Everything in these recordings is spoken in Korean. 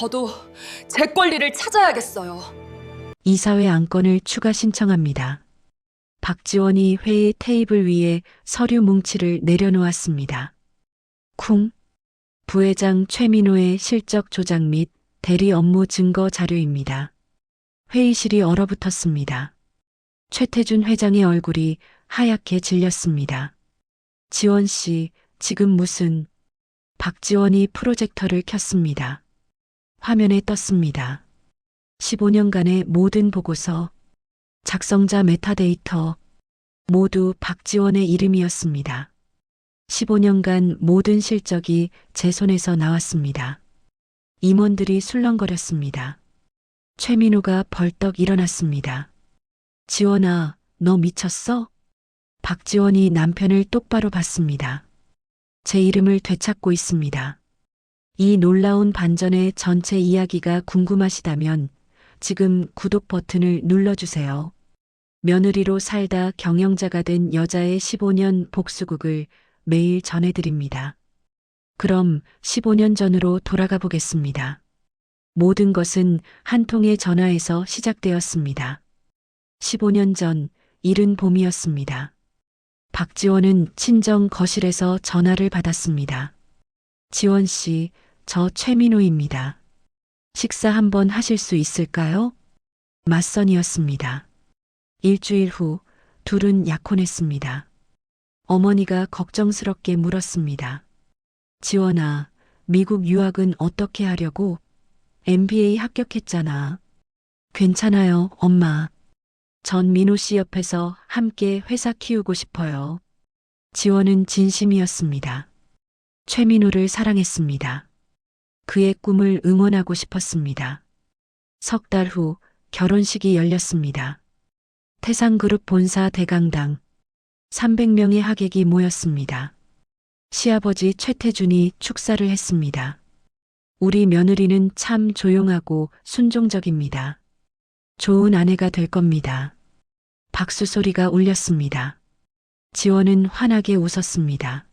저도 제 권리를 찾아야겠어요. 이사회 안건을 추가 신청합니다. 박지원이 회의 테이블 위에 서류 뭉치를 내려놓았습니다. 쿵. 부회장 최민호의 실적 조작 및 대리 업무 증거 자료입니다. 회의실이 얼어붙었습니다. 최태준 회장의 얼굴이 하얗게 질렸습니다. 지원 씨, 지금 무슨... 박지원이 프로젝터를 켰습니다. 화면에 떴습니다. 15년간의 모든 보고서, 작성자 메타데이터, 모두 박지원의 이름이었습니다. 15년간 모든 실적이 제 손에서 나왔습니다. 임원들이 술렁거렸습니다. 최민호가 벌떡 일어났습니다. 지원아, 너 미쳤어? 박지원이 남편을 똑바로 봤습니다. 제 이름을 되찾고 있습니다. 이 놀라운 반전의 전체 이야기가 궁금하시다면 지금 구독 버튼을 눌러주세요. 며느리로 살다 경영자가 된 여자의 15년 복수극을 매일 전해드립니다. 그럼 15년 전으로 돌아가 보겠습니다. 모든 것은 한 통의 전화에서 시작되었습니다. 15년 전 이른 봄이었습니다. 박지원은 친정 거실에서 전화를 받았습니다. 지원 씨, 저 최민호입니다. 식사 한번 하실 수 있을까요? 맞선이었습니다. 일주일 후 둘은 약혼했습니다. 어머니가 걱정스럽게 물었습니다. 지원아, 미국 유학은 어떻게 하려고? MBA 합격했잖아. 괜찮아요, 엄마. 전 민호 씨 옆에서 함께 회사 키우고 싶어요. 지원은 진심이었습니다. 최민호를 사랑했습니다. 그의 꿈을 응원하고 싶었습니다. 석 달 후 결혼식이 열렸습니다. 태상그룹 본사 대강당 300명의 하객이 모였습니다. 시아버지 최태준이 축사를 했습니다. 우리 며느리는 참 조용하고 순종적입니다. 좋은 아내가 될 겁니다. 박수 소리가 울렸습니다. 지원은 환하게 웃었습니다.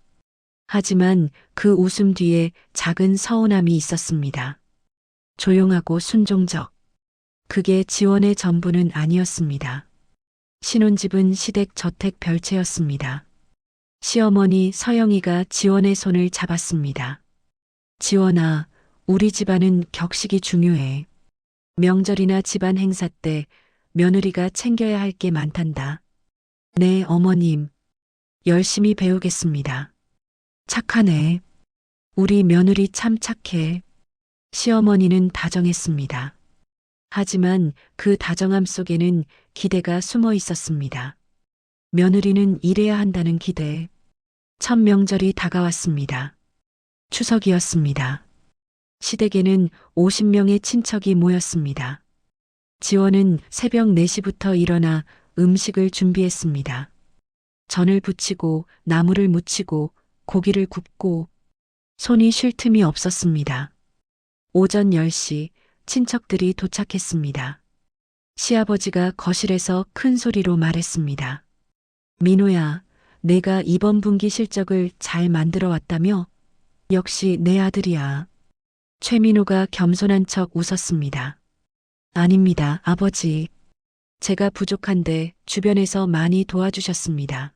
하지만 그 웃음 뒤에 작은 서운함이 있었습니다. 조용하고 순종적. 그게 지원의 전부는 아니었습니다. 신혼집은 시댁 저택 별채였습니다. 시어머니 서영이가 지원의 손을 잡았습니다. 지원아, 우리 집안은 격식이 중요해. 명절이나 집안 행사 때 며느리가 챙겨야 할 게 많단다. 네, 어머님. 열심히 배우겠습니다. 착하네. 우리 며느리 참 착해. 시어머니는 다정했습니다. 하지만 그 다정함 속에는 기대가 숨어 있었습니다. 며느리는 일해야 한다는 기대. 첫 명절이 다가왔습니다. 추석이었습니다. 시댁에는 50명의 친척이 모였습니다. 지원은 새벽 4시부터 일어나 음식을 준비했습니다. 전을 부치고 나물을 무치고 고기를 굽고 손이 쉴 틈이 없었습니다. 오전 10시 친척들이 도착했습니다. 시아버지가 거실에서 큰 소리로 말했습니다. 민호야, 내가 이번 분기 실적을 잘 만들어 왔다며? 역시 내 아들이야. 최민호가 겸손한 척 웃었습니다. 아닙니다, 아버지. 제가 부족한데 주변에서 많이 도와주셨습니다.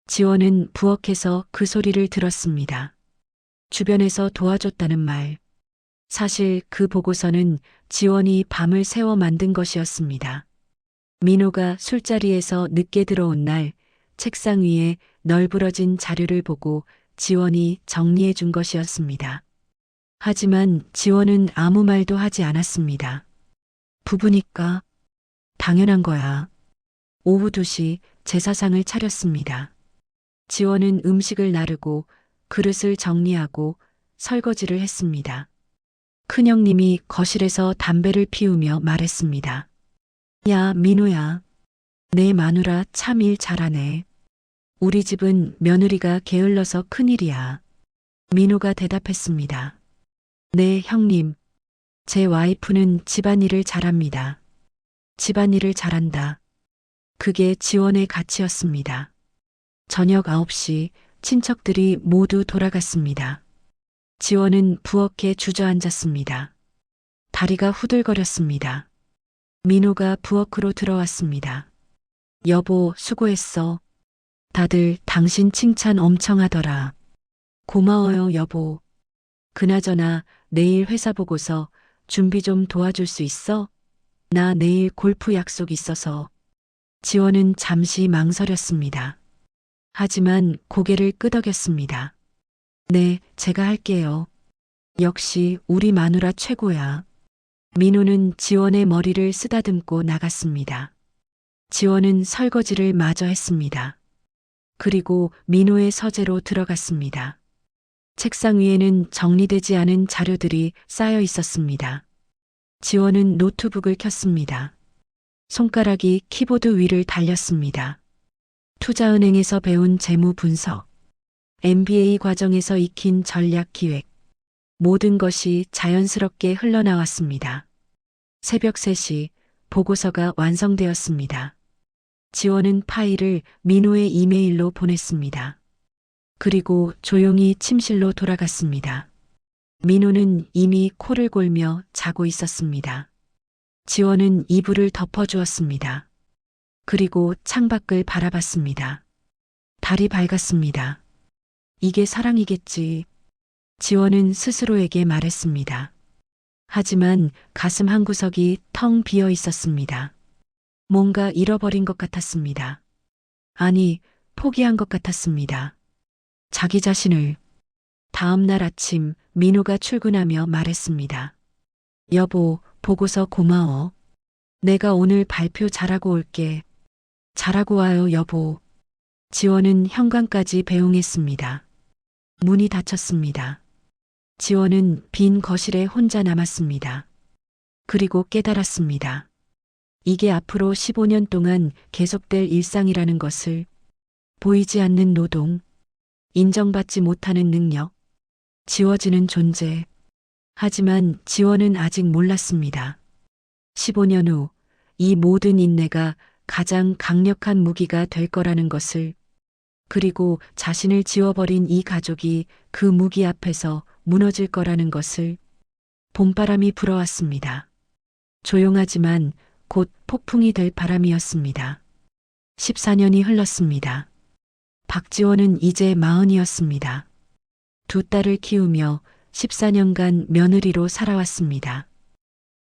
지원은 부엌에서 그 소리를 들었습니다. 주변에서 도와줬다는 말. 사실 그 보고서는 지원이 밤을 새워 만든 것이었습니다. 민호가 술자리에서 늦게 들어온 날 책상 위에 널브러진 자료를 보고 지원이 정리해 준 것이었습니다. 하지만 지원은 아무 말도 하지 않았습니다. 부부니까 당연한 거야. 오후 2시 제사상을 차렸습니다. 지원은 음식을 나르고 그릇을 정리하고 설거지를 했습니다. 큰형님이 거실에서 담배를 피우며 말했습니다. 야, 민호야. 내 마누라 참 일 잘하네. 우리 집은 며느리가 게을러서 큰일이야. 민호가 대답했습니다. 네, 형님. 제 와이프는 집안일을 잘합니다. 집안일을 잘한다. 그게 지원의 가치였습니다. 저녁 9시 친척들이 모두 돌아갔습니다. 지원은 부엌에 주저앉았습니다. 다리가 후들거렸습니다. 민호가 부엌으로 들어왔습니다. 여보, 수고했어. 다들 당신 칭찬 엄청 하더라. 고마워요, 여보. 그나저나 내일 회사 보고서 준비 좀 도와줄 수 있어? 나 내일 골프 약속 있어서. 지원은 잠시 망설였습니다. 하지만 고개를 끄덕였습니다. 네, 제가 할게요. 역시 우리 마누라 최고야. 민호는 지원의 머리를 쓰다듬고 나갔습니다. 지원은 설거지를 마저 했습니다. 그리고 민호의 서재로 들어갔습니다. 책상 위에는 정리되지 않은 자료들이 쌓여 있었습니다. 지원은 노트북을 켰습니다. 손가락이 키보드 위를 달렸습니다. 투자은행에서 배운 재무 분석, MBA 과정에서 익힌 전략 기획, 모든 것이 자연스럽게 흘러나왔습니다. 새벽 3시 보고서가 완성되었습니다. 지원은 파일을 민호의 이메일로 보냈습니다. 그리고 조용히 침실로 돌아갔습니다. 민호는 이미 코를 골며 자고 있었습니다. 지원은 이불을 덮어주었습니다. 그리고 창밖을 바라봤습니다. 달이 밝았습니다. 이게 사랑이겠지. 지원은 스스로에게 말했습니다. 하지만 가슴 한구석이 텅 비어 있었습니다. 뭔가 잃어버린 것 같았습니다. 아니, 포기한 것 같았습니다. 자기 자신을. 다음 날 아침 민호가 출근하며 말했습니다. 여보, 보고서 고마워. 내가 오늘 발표 잘하고 올게. 잘하고 와요, 여보. 지원은 현관까지 배웅했습니다. 문이 닫혔습니다. 지원은 빈 거실에 혼자 남았습니다. 그리고 깨달았습니다. 이게 앞으로 15년 동안 계속될 일상이라는 것을. 보이지 않는 노동, 인정받지 못하는 능력, 지워지는 존재. 하지만 지원은 아직 몰랐습니다. 15년 후 이 모든 인내가 가장 강력한 무기가 될 거라는 것을. 그리고 자신을 지워버린 이 가족이 그 무기 앞에서 무너질 거라는 것을. 봄바람이 불어왔습니다. 조용하지만 곧 폭풍이 될 바람이었습니다. 14년이 흘렀습니다. 박지원은 이제 40이었습니다. 두 딸을 키우며 14년간 며느리로 살아왔습니다.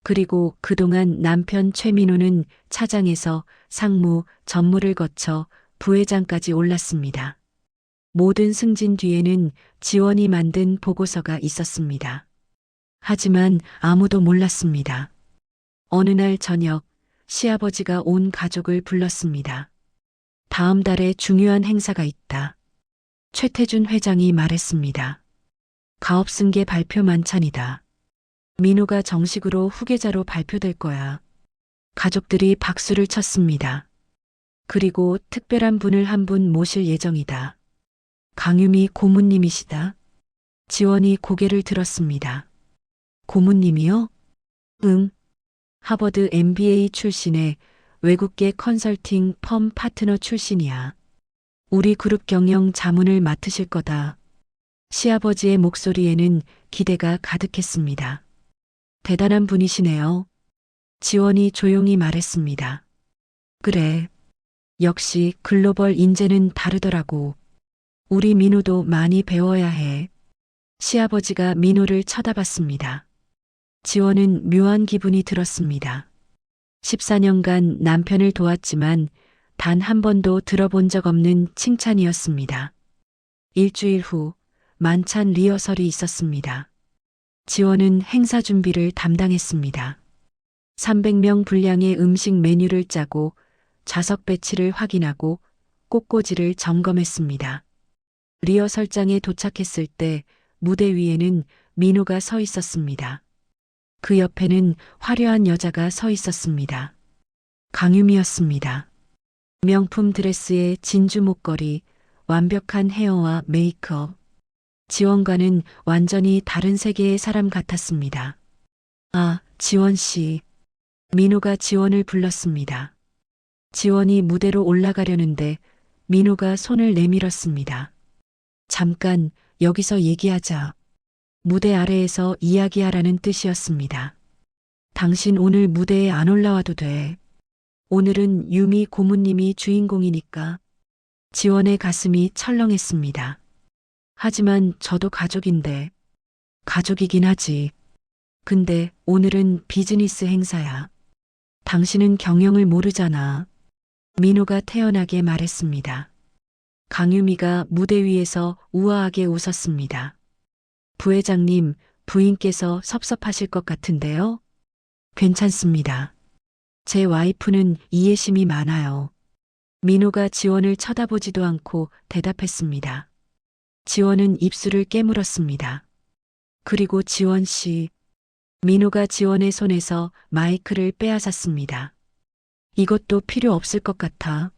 그리고 그동안 남편 최민호는 차장에서 상무, 전무를 거쳐 부회장까지 올랐습니다. 모든 승진 뒤에는 지원이 만든 보고서가 있었습니다. 하지만 아무도 몰랐습니다. 어느 날 저녁, 시아버지가 온 가족을 불렀습니다. 다음 달에 중요한 행사가 있다. 최태준 회장이 말했습니다. 가업승계 발표 만찬이다. 민호가 정식으로 후계자로 발표될 거야. 가족들이 박수를 쳤습니다. 그리고 특별한 분을 한 분 모실 예정이다. 강유미 고문님이시다. 지원이 고개를 들었습니다. 고문님이요? 응. 하버드 MBA 출신의 외국계 컨설팅 펌 파트너 출신이야. 우리 그룹 경영 자문을 맡으실 거다. 시아버지의 목소리에는 기대가 가득했습니다. 대단한 분이시네요. 지원이 조용히 말했습니다. 그래. 역시 글로벌 인재는 다르더라고. 우리 민호도 많이 배워야 해. 시아버지가 민호를 쳐다봤습니다. 지원은 묘한 기분이 들었습니다. 14년간 남편을 도왔지만 단 한 번도 들어본 적 없는 칭찬이었습니다. 일주일 후 만찬 리허설이 있었습니다. 지원은 행사 준비를 담당했습니다. 300명 분량의 음식 메뉴를 짜고 좌석 배치를 확인하고 꽃꽂이를 점검했습니다. 리허설장에 도착했을 때 무대 위에는 민호가 서 있었습니다. 그 옆에는 화려한 여자가 서 있었습니다. 강유미였습니다. 명품 드레스에 진주 목걸이, 완벽한 헤어와 메이크업. 지원과는 완전히 다른 세계의 사람 같았습니다. 아, 지원 씨. 민호가 지원을 불렀습니다. 지원이 무대로 올라가려는데 민호가 손을 내밀었습니다. 잠깐 여기서 얘기하자. 무대 아래에서 이야기하라는 뜻이었습니다. 당신 오늘 무대에 안 올라와도 돼. 오늘은 유미 고모님이 주인공이니까. 지원의 가슴이 철렁했습니다. 하지만 저도 가족인데. 가족이긴 하지. 근데 오늘은 비즈니스 행사야. 당신은 경영을 모르잖아. 민호가 태연하게 말했습니다. 강유미가 무대 위에서 우아하게 웃었습니다. 부회장님, 부인께서 섭섭하실 것 같은데요? 괜찮습니다. 제 와이프는 이해심이 많아요. 민호가 지원을 쳐다보지도 않고 대답했습니다. 지원은 입술을 깨물었습니다. 그리고 지원 씨, 민호가 지원의 손에서 마이크를 빼앗았습니다. 이것도 필요 없을 것 같아.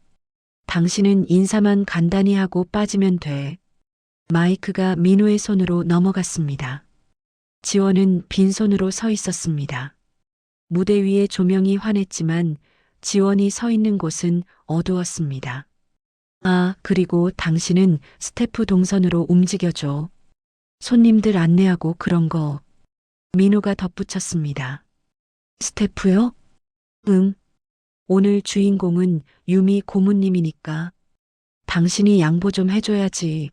당신은 인사만 간단히 하고 빠지면 돼. 마이크가 민호의 손으로 넘어갔습니다. 지원은 빈손으로 서 있었습니다. 무대 위에 조명이 환했지만 지원이 서 있는 곳은 어두웠습니다. 아, 그리고 당신은 스태프 동선으로 움직여줘. 손님들 안내하고 그런 거. 민호가 덧붙였습니다. 스태프요? 응. 오늘 주인공은 유미 고모님이니까. 당신이 양보 좀 해줘야지.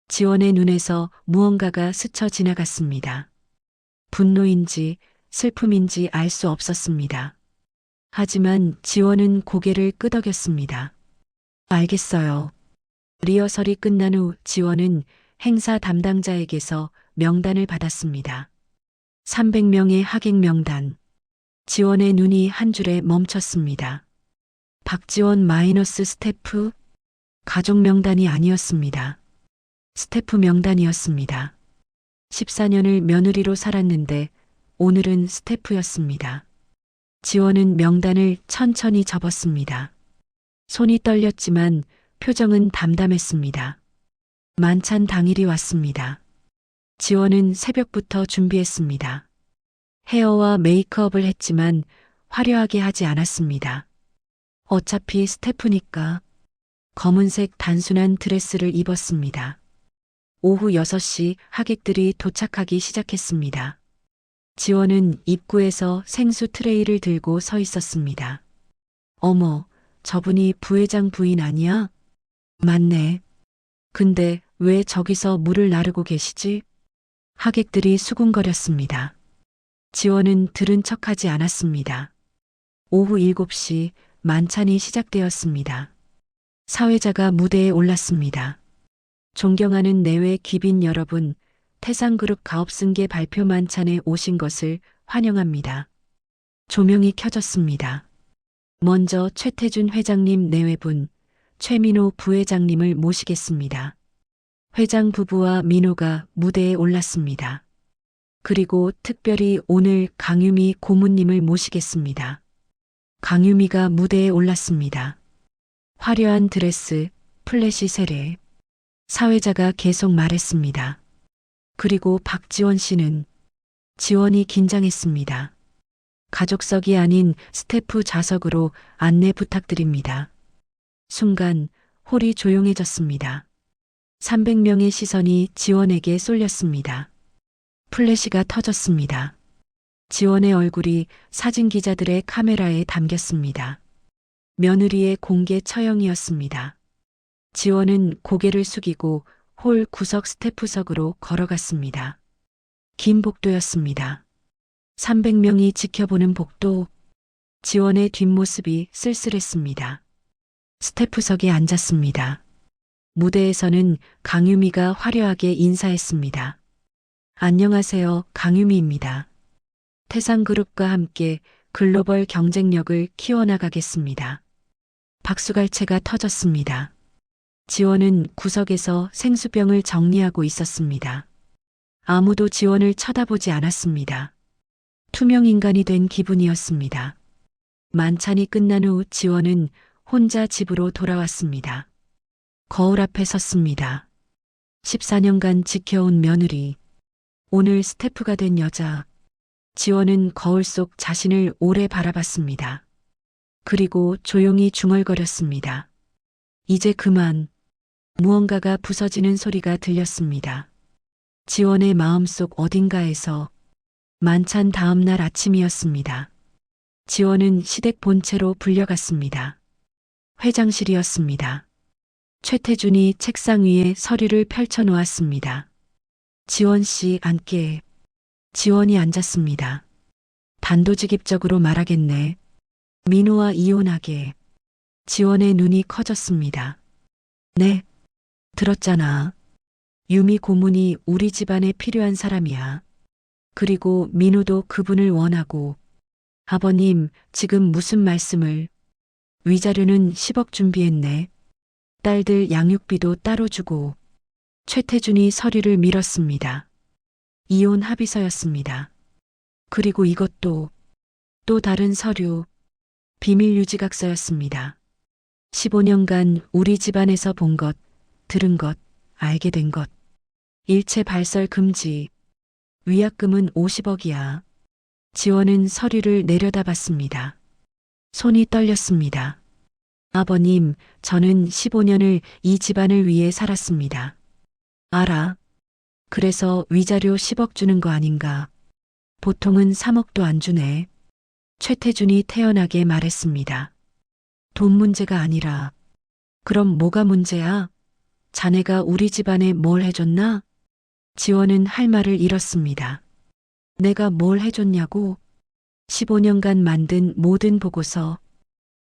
지원의 눈에서 무언가가 스쳐 지나갔습니다. 분노인지 슬픔인지 알 수 없었습니다. 하지만 지원은 고개를 끄덕였습니다. 알겠어요. 리허설이 끝난 후 지원은 행사 담당자에게서 명단을 받았습니다. 300명의 하객 명단. 지원의 눈이 한 줄에 멈췄습니다. 박지원 마이너스 스태프? 가족 명단이 아니었습니다. 스태프 명단이었습니다. 14년을 며느리로 살았는데 오늘은 스태프였습니다. 지원은 명단을 천천히 접었습니다. 손이 떨렸지만 표정은 담담했습니다. 만찬 당일이 왔습니다. 지원은 새벽부터 준비했습니다. 헤어와 메이크업을 했지만 화려하게 하지 않았습니다. 어차피 스태프니까 검은색 단순한 드레스를 입었습니다. 오후 6시 하객들이 도착하기 시작했습니다. 지원은 입구에서 생수 트레이를 들고 서 있었습니다. 어머, 저분이 부회장 부인 아니야? 맞네. 근데 왜 저기서 물을 나르고 계시지? 하객들이 수군거렸습니다. 지원은 들은 척하지 않았습니다. 오후 7시 만찬이 시작되었습니다. 사회자가 무대에 올랐습니다. 존경하는 내외 귀빈 여러분, 태상그룹 가업승계 발표 만찬에 오신 것을 환영합니다. 조명이 켜졌습니다. 먼저 최태준 회장님 내외분, 최민호 부회장님을 모시겠습니다. 회장 부부와 민호가 무대에 올랐습니다. 그리고 특별히 오늘 강유미 고모님을 모시겠습니다. 강유미가 무대에 올랐습니다. 화려한 드레스, 플래시 세례. 사회자가 계속 말했습니다. 그리고 박지원 씨는 지원이 긴장했습니다. 가족석이 아닌 스태프 좌석으로 안내 부탁드립니다. 순간 홀이 조용해졌습니다. 300명의 시선이 지원에게 쏠렸습니다. 플래시가 터졌습니다. 지원의 얼굴이 사진 기자들의 카메라에 담겼습니다. 며느리의 공개 처형이었습니다. 지원은 고개를 숙이고 홀 구석 스태프석으로 걸어갔습니다. 긴 복도였습니다. 300명이 지켜보는 복도. 지원의 뒷모습이 쓸쓸했습니다. 스태프석에 앉았습니다. 무대에서는 강유미가 화려하게 인사했습니다. 안녕하세요, 강유미입니다. 태상그룹과 함께 글로벌 경쟁력을 키워나가겠습니다. 박수갈채가 터졌습니다. 지원은 구석에서 생수병을 정리하고 있었습니다. 아무도 지원을 쳐다보지 않았습니다. 투명 인간이 된 기분이었습니다. 만찬이 끝난 후 지원은 혼자 집으로 돌아왔습니다. 거울 앞에 섰습니다. 14년간 지켜온 며느리, 오늘 스태프가 된 여자. 지원은 거울 속 자신을 오래 바라봤습니다. 그리고 조용히 중얼거렸습니다. 이제 그만. 무언가가 부서지는 소리가 들렸습니다. 지원의 마음속 어딘가에서 만찬 다음 날 아침이었습니다. 지원은 시댁 본체로 불려갔습니다. 회장실이었습니다. 최태준이 책상 위에 서류를 펼쳐 놓았습니다. 지원 씨 앉게. 지원이 앉았습니다. 단도직입적으로 말하겠네. 민호와 이혼하게. 지원의 눈이 커졌습니다. 네, 들었잖아. 유미 고문이 우리 집안에 필요한 사람이야. 그리고 민호도 그분을 원하고. 아버님, 지금 무슨 말씀을. 위자료는 10억 준비했네. 딸들 양육비도 따로 주고. 최태준이 서류를 밀었습니다. 이혼 합의서였습니다. 그리고 이것도 또 다른 서류, 비밀 유지각서였습니다. 15년간 우리 집안에서 본 것, 들은 것, 알게 된 것. 일체 발설 금지. 위약금은 50억이야. 지원은 서류를 내려다봤습니다. 손이 떨렸습니다. 아버님, 저는 15년을 이 집안을 위해 살았습니다. 알아. 그래서 위자료 10억 주는 거 아닌가. 보통은 3억도 안 주네. 최태준이 태연하게 말했습니다. 돈 문제가 아니라. 그럼 뭐가 문제야? 자네가 우리 집안에 뭘 해줬나? 지원은 할 말을 잃었습니다. 내가 뭘 해줬냐고? 15년간 만든 모든 보고서,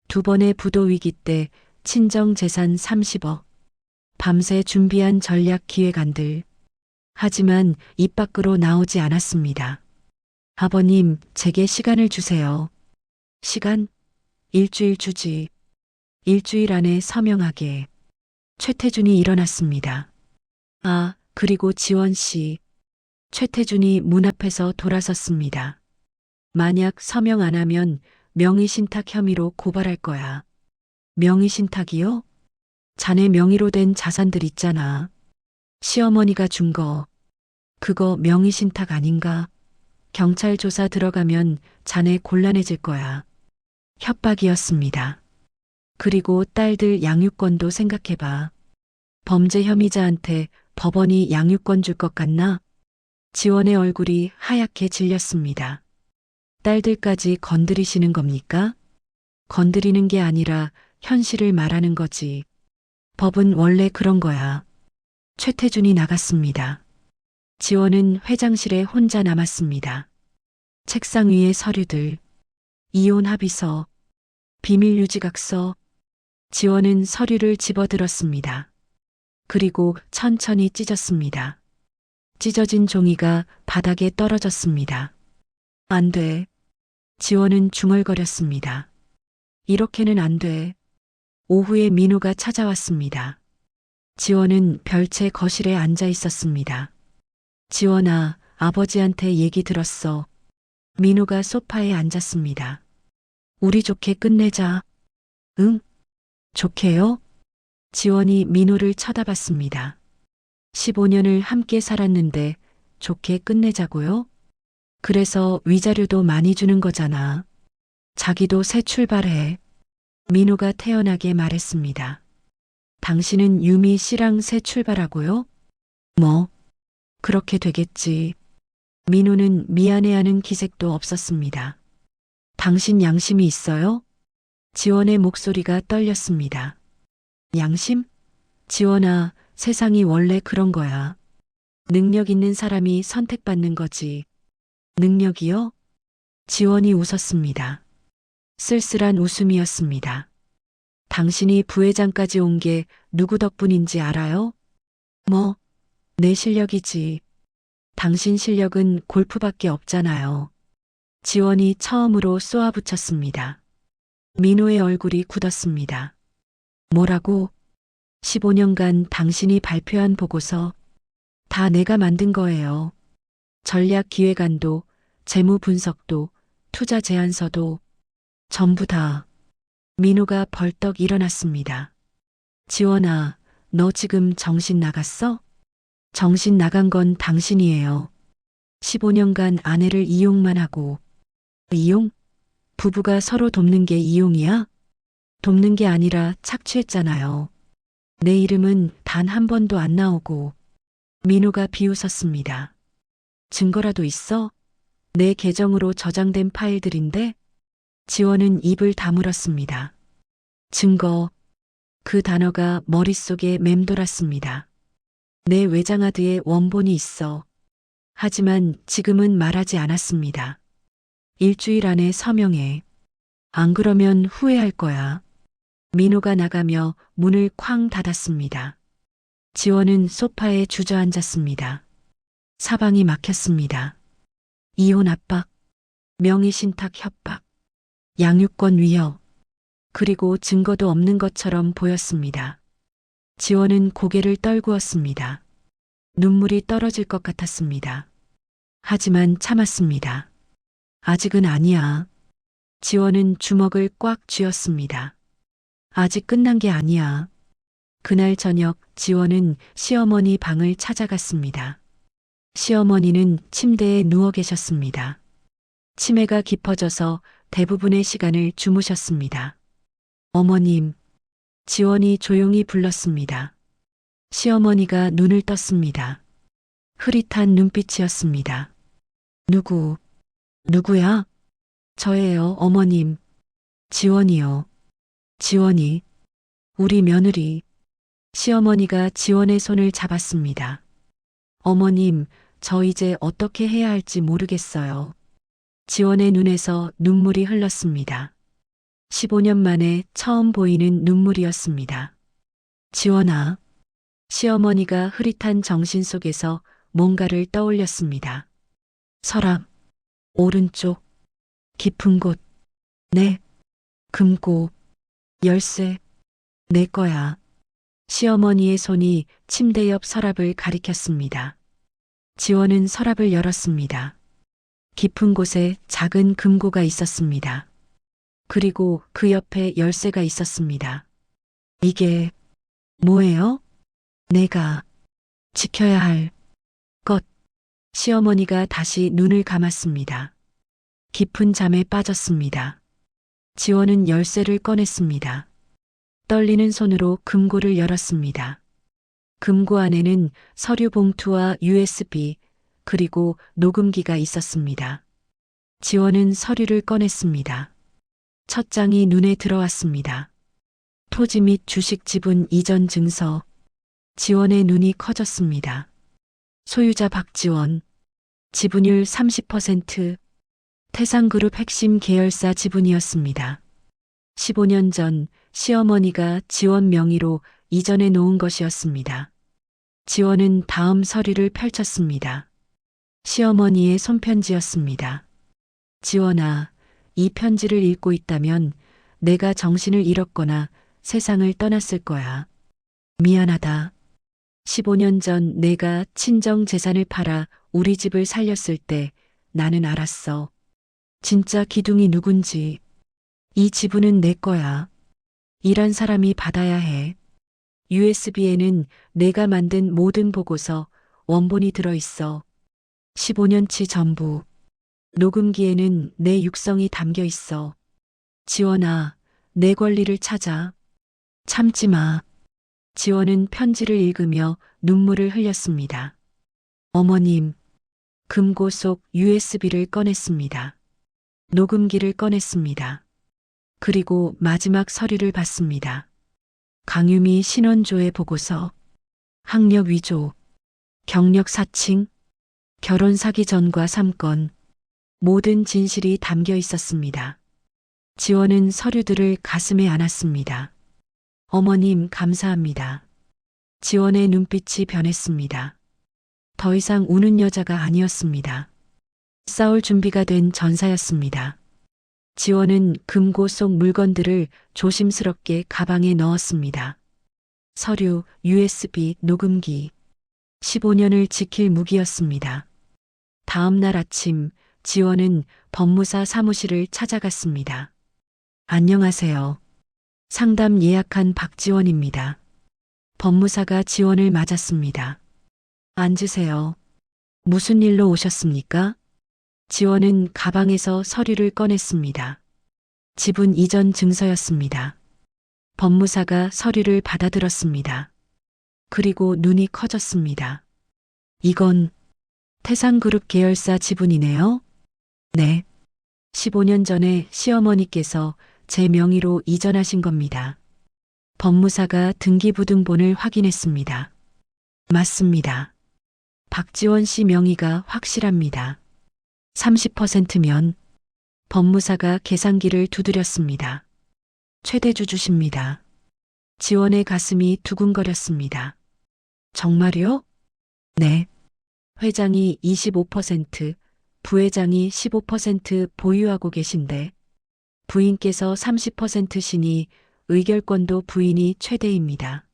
2번의 부도 위기 때 친정 재산 30억, 밤새 준비한 전략 기획안들. 하지만 입 밖으로 나오지 않았습니다. 아버님, 제게 시간을 주세요. 시간? 일주일 주지. 일주일 안에 서명하게. 최태준이 일어났습니다. 아, 그리고 지원 씨. 최태준이 문 앞에서 돌아섰습니다. 만약 서명 안 하면 명의신탁 혐의로 고발할 거야. 명의신탁이요? 자네 명의로 된 자산들 있잖아. 시어머니가 준 거. 그거 명의신탁 아닌가? 경찰 조사 들어가면 자네 곤란해질 거야. 협박이었습니다. 그리고 딸들 양육권도 생각해봐. 범죄 혐의자한테 법원이 양육권 줄 것 같나? 지원의 얼굴이 하얗게 질렸습니다. 딸들까지 건드리시는 겁니까? 건드리는 게 아니라 현실을 말하는 거지. 법은 원래 그런 거야. 최태준이 나갔습니다. 지원은 회장실에 혼자 남았습니다. 책상 위에 서류들, 이혼 합의서, 비밀 유지각서. 지원은 서류를 집어들었습니다. 그리고 천천히 찢었습니다. 찢어진 종이가 바닥에 떨어졌습니다. 안 돼. 지원은 중얼거렸습니다. 이렇게는 안 돼. 오후에 민호가 찾아왔습니다. 지원은 별채 거실에 앉아 있었습니다. 지원아, 아버지한테 얘기 들었어. 민호가 소파에 앉았습니다. 우리 좋게 끝내자. 응? 좋게요? 지원이 민호를 쳐다봤습니다. 15년을 함께 살았는데 좋게 끝내자고요? 그래서 위자료도 많이 주는 거잖아. 자기도 새 출발해. 민호가 태연하게 말했습니다. 당신은 유미 씨랑 새 출발하고요? 뭐, 그렇게 되겠지. 민호는 미안해하는 기색도 없었습니다. 당신 양심이 있어요? 지원의 목소리가 떨렸습니다. 양심? 지원아, 세상이 원래 그런 거야. 능력 있는 사람이 선택받는 거지. 능력이요? 지원이 웃었습니다. 쓸쓸한 웃음이었습니다. 당신이 부회장까지 온 게 누구 덕분인지 알아요? 뭐, 내 실력이지. 당신 실력은 골프밖에 없잖아요. 지원이 처음으로 쏘아붙였습니다. 민호의 얼굴이 굳었습니다. 뭐라고? 15년간 당신이 발표한 보고서 다 내가 만든 거예요. 전략 기획안도, 재무 분석도, 투자 제안서도 전부 다. 민호가 벌떡 일어났습니다. 지원아, 너 지금 정신 나갔어? 정신 나간 건 당신이에요. 15년간 아내를 이용만 하고. 이용? 부부가 서로 돕는 게 이용이야? 돕는 게 아니라 착취했잖아요. 내 이름은 단 한 번도 안 나오고. 민호가 비웃었습니다. 증거라도 있어? 내 계정으로 저장된 파일들인데 지원은 입을 다물었습니다. 증거. 그 단어가 머릿속에 맴돌았습니다. 내 외장하드에 원본이 있어. 하지만 지금은 말하지 않았습니다. 일주일 안에 서명해. 안 그러면 후회할 거야. 민호가 나가며 문을 쾅 닫았습니다. 지원은 소파에 주저앉았습니다. 사방이 막혔습니다. 이혼 압박, 명의신탁 협박, 양육권 위협, 그리고 증거도 없는 것처럼 보였습니다. 지원은 고개를 떨구었습니다. 눈물이 떨어질 것 같았습니다. 하지만 참았습니다. 아직은 아니야. 지원은 주먹을 꽉 쥐었습니다. 아직 끝난 게 아니야. 그날 저녁 지원은 시어머니 방을 찾아갔습니다. 시어머니는 침대에 누워 계셨습니다. 치매가 깊어져서 대부분의 시간을 주무셨습니다. 어머님, 지원이 조용히 불렀습니다. 시어머니가 눈을 떴습니다. 흐릿한 눈빛이었습니다. 누구야? 저예요, 어머님. 지원이요. 지원이. 우리 며느리. 시어머니가 지원의 손을 잡았습니다. 어머님, 저 이제 어떻게 해야 할지 모르겠어요. 지원의 눈에서 눈물이 흘렀습니다. 15년 만에 처음 보이는 눈물이었습니다. 지원아. 시어머니가 흐릿한 정신 속에서 뭔가를 떠올렸습니다. 서랍, 오른쪽, 깊은 곳, 네, 금고, 열쇠, 내 거야. 시어머니의 손이 침대 옆 서랍을 가리켰습니다. 지원은 서랍을 열었습니다. 깊은 곳에 작은 금고가 있었습니다. 그리고 그 옆에 열쇠가 있었습니다. 이게 뭐예요? 내가 지켜야 할 것. 시어머니가 다시 눈을 감았습니다. 깊은 잠에 빠졌습니다. 지원은 열쇠를 꺼냈습니다. 떨리는 손으로 금고를 열었습니다. 금고 안에는 서류 봉투와 USB 그리고 녹음기가 있었습니다. 지원은 서류를 꺼냈습니다. 첫 장이 눈에 들어왔습니다. 토지 및 주식 지분 이전 증서. 지원의 눈이 커졌습니다. 소유자 박지원. 지분율 30%. 태상그룹 핵심 계열사 지분이었습니다. 15년 전 시어머니가 지원 명의로 이전해 놓은 것이었습니다. 지원은 다음 서류를 펼쳤습니다. 시어머니의 손편지였습니다. 지원아, 이 편지를 읽고 있다면 내가 정신을 잃었거나 세상을 떠났을 거야. 미안하다. 15년 전 내가 친정 재산을 팔아 우리 집을 살렸을 때 나는 알았어. 진짜 기둥이 누군지. 이 지분은 내 거야. 일한 사람이 받아야 해. USB에는 내가 만든 모든 보고서, 원본이 들어있어. 15년치 전부. 녹음기에는 내 육성이 담겨 있어. 지원아, 내 권리를 찾아. 참지 마. 지원은 편지를 읽으며 눈물을 흘렸습니다. 어머님, 금고 속 USB를 꺼냈습니다. 녹음기를 꺼냈습니다. 그리고 마지막 서류를 봤습니다. 강유미 신원조회 보고서, 학력 위조, 경력 사칭, 결혼 사기 전과 3건, 모든 진실이 담겨 있었습니다. 지원은 서류들을 가슴에 안았습니다. 어머님, 감사합니다. 지원의 눈빛이 변했습니다. 더 이상 우는 여자가 아니었습니다. 싸울 준비가 된 전사였습니다. 지원은 금고 속 물건들을 조심스럽게 가방에 넣었습니다. 서류, USB, 녹음기. 15년을 지킬 무기였습니다. 다음 날 아침, 지원은 법무사 사무실을 찾아갔습니다. 안녕하세요. 상담 예약한 박지원입니다. 법무사가 지원을 맞았습니다. 앉으세요. 무슨 일로 오셨습니까? 지원은 가방에서 서류를 꺼냈습니다. 지분 이전 증서였습니다. 법무사가 서류를 받아들었습니다. 그리고 눈이 커졌습니다. 이건 태상그룹 계열사 지분이네요. 네. 15년 전에 시어머니께서 제 명의로 이전하신 겁니다. 법무사가 등기부등본을 확인했습니다. 맞습니다. 박지원 씨 명의가 확실합니다. 30%면 법무사가 계산기를 두드렸습니다. 최대주주십니다. 지원의 가슴이 두근거렸습니다. 정말요? 네. 회장이 25%, 부회장이 15% 보유하고 계신데 부인께서 30%시니 의결권도 부인이 최대입니다.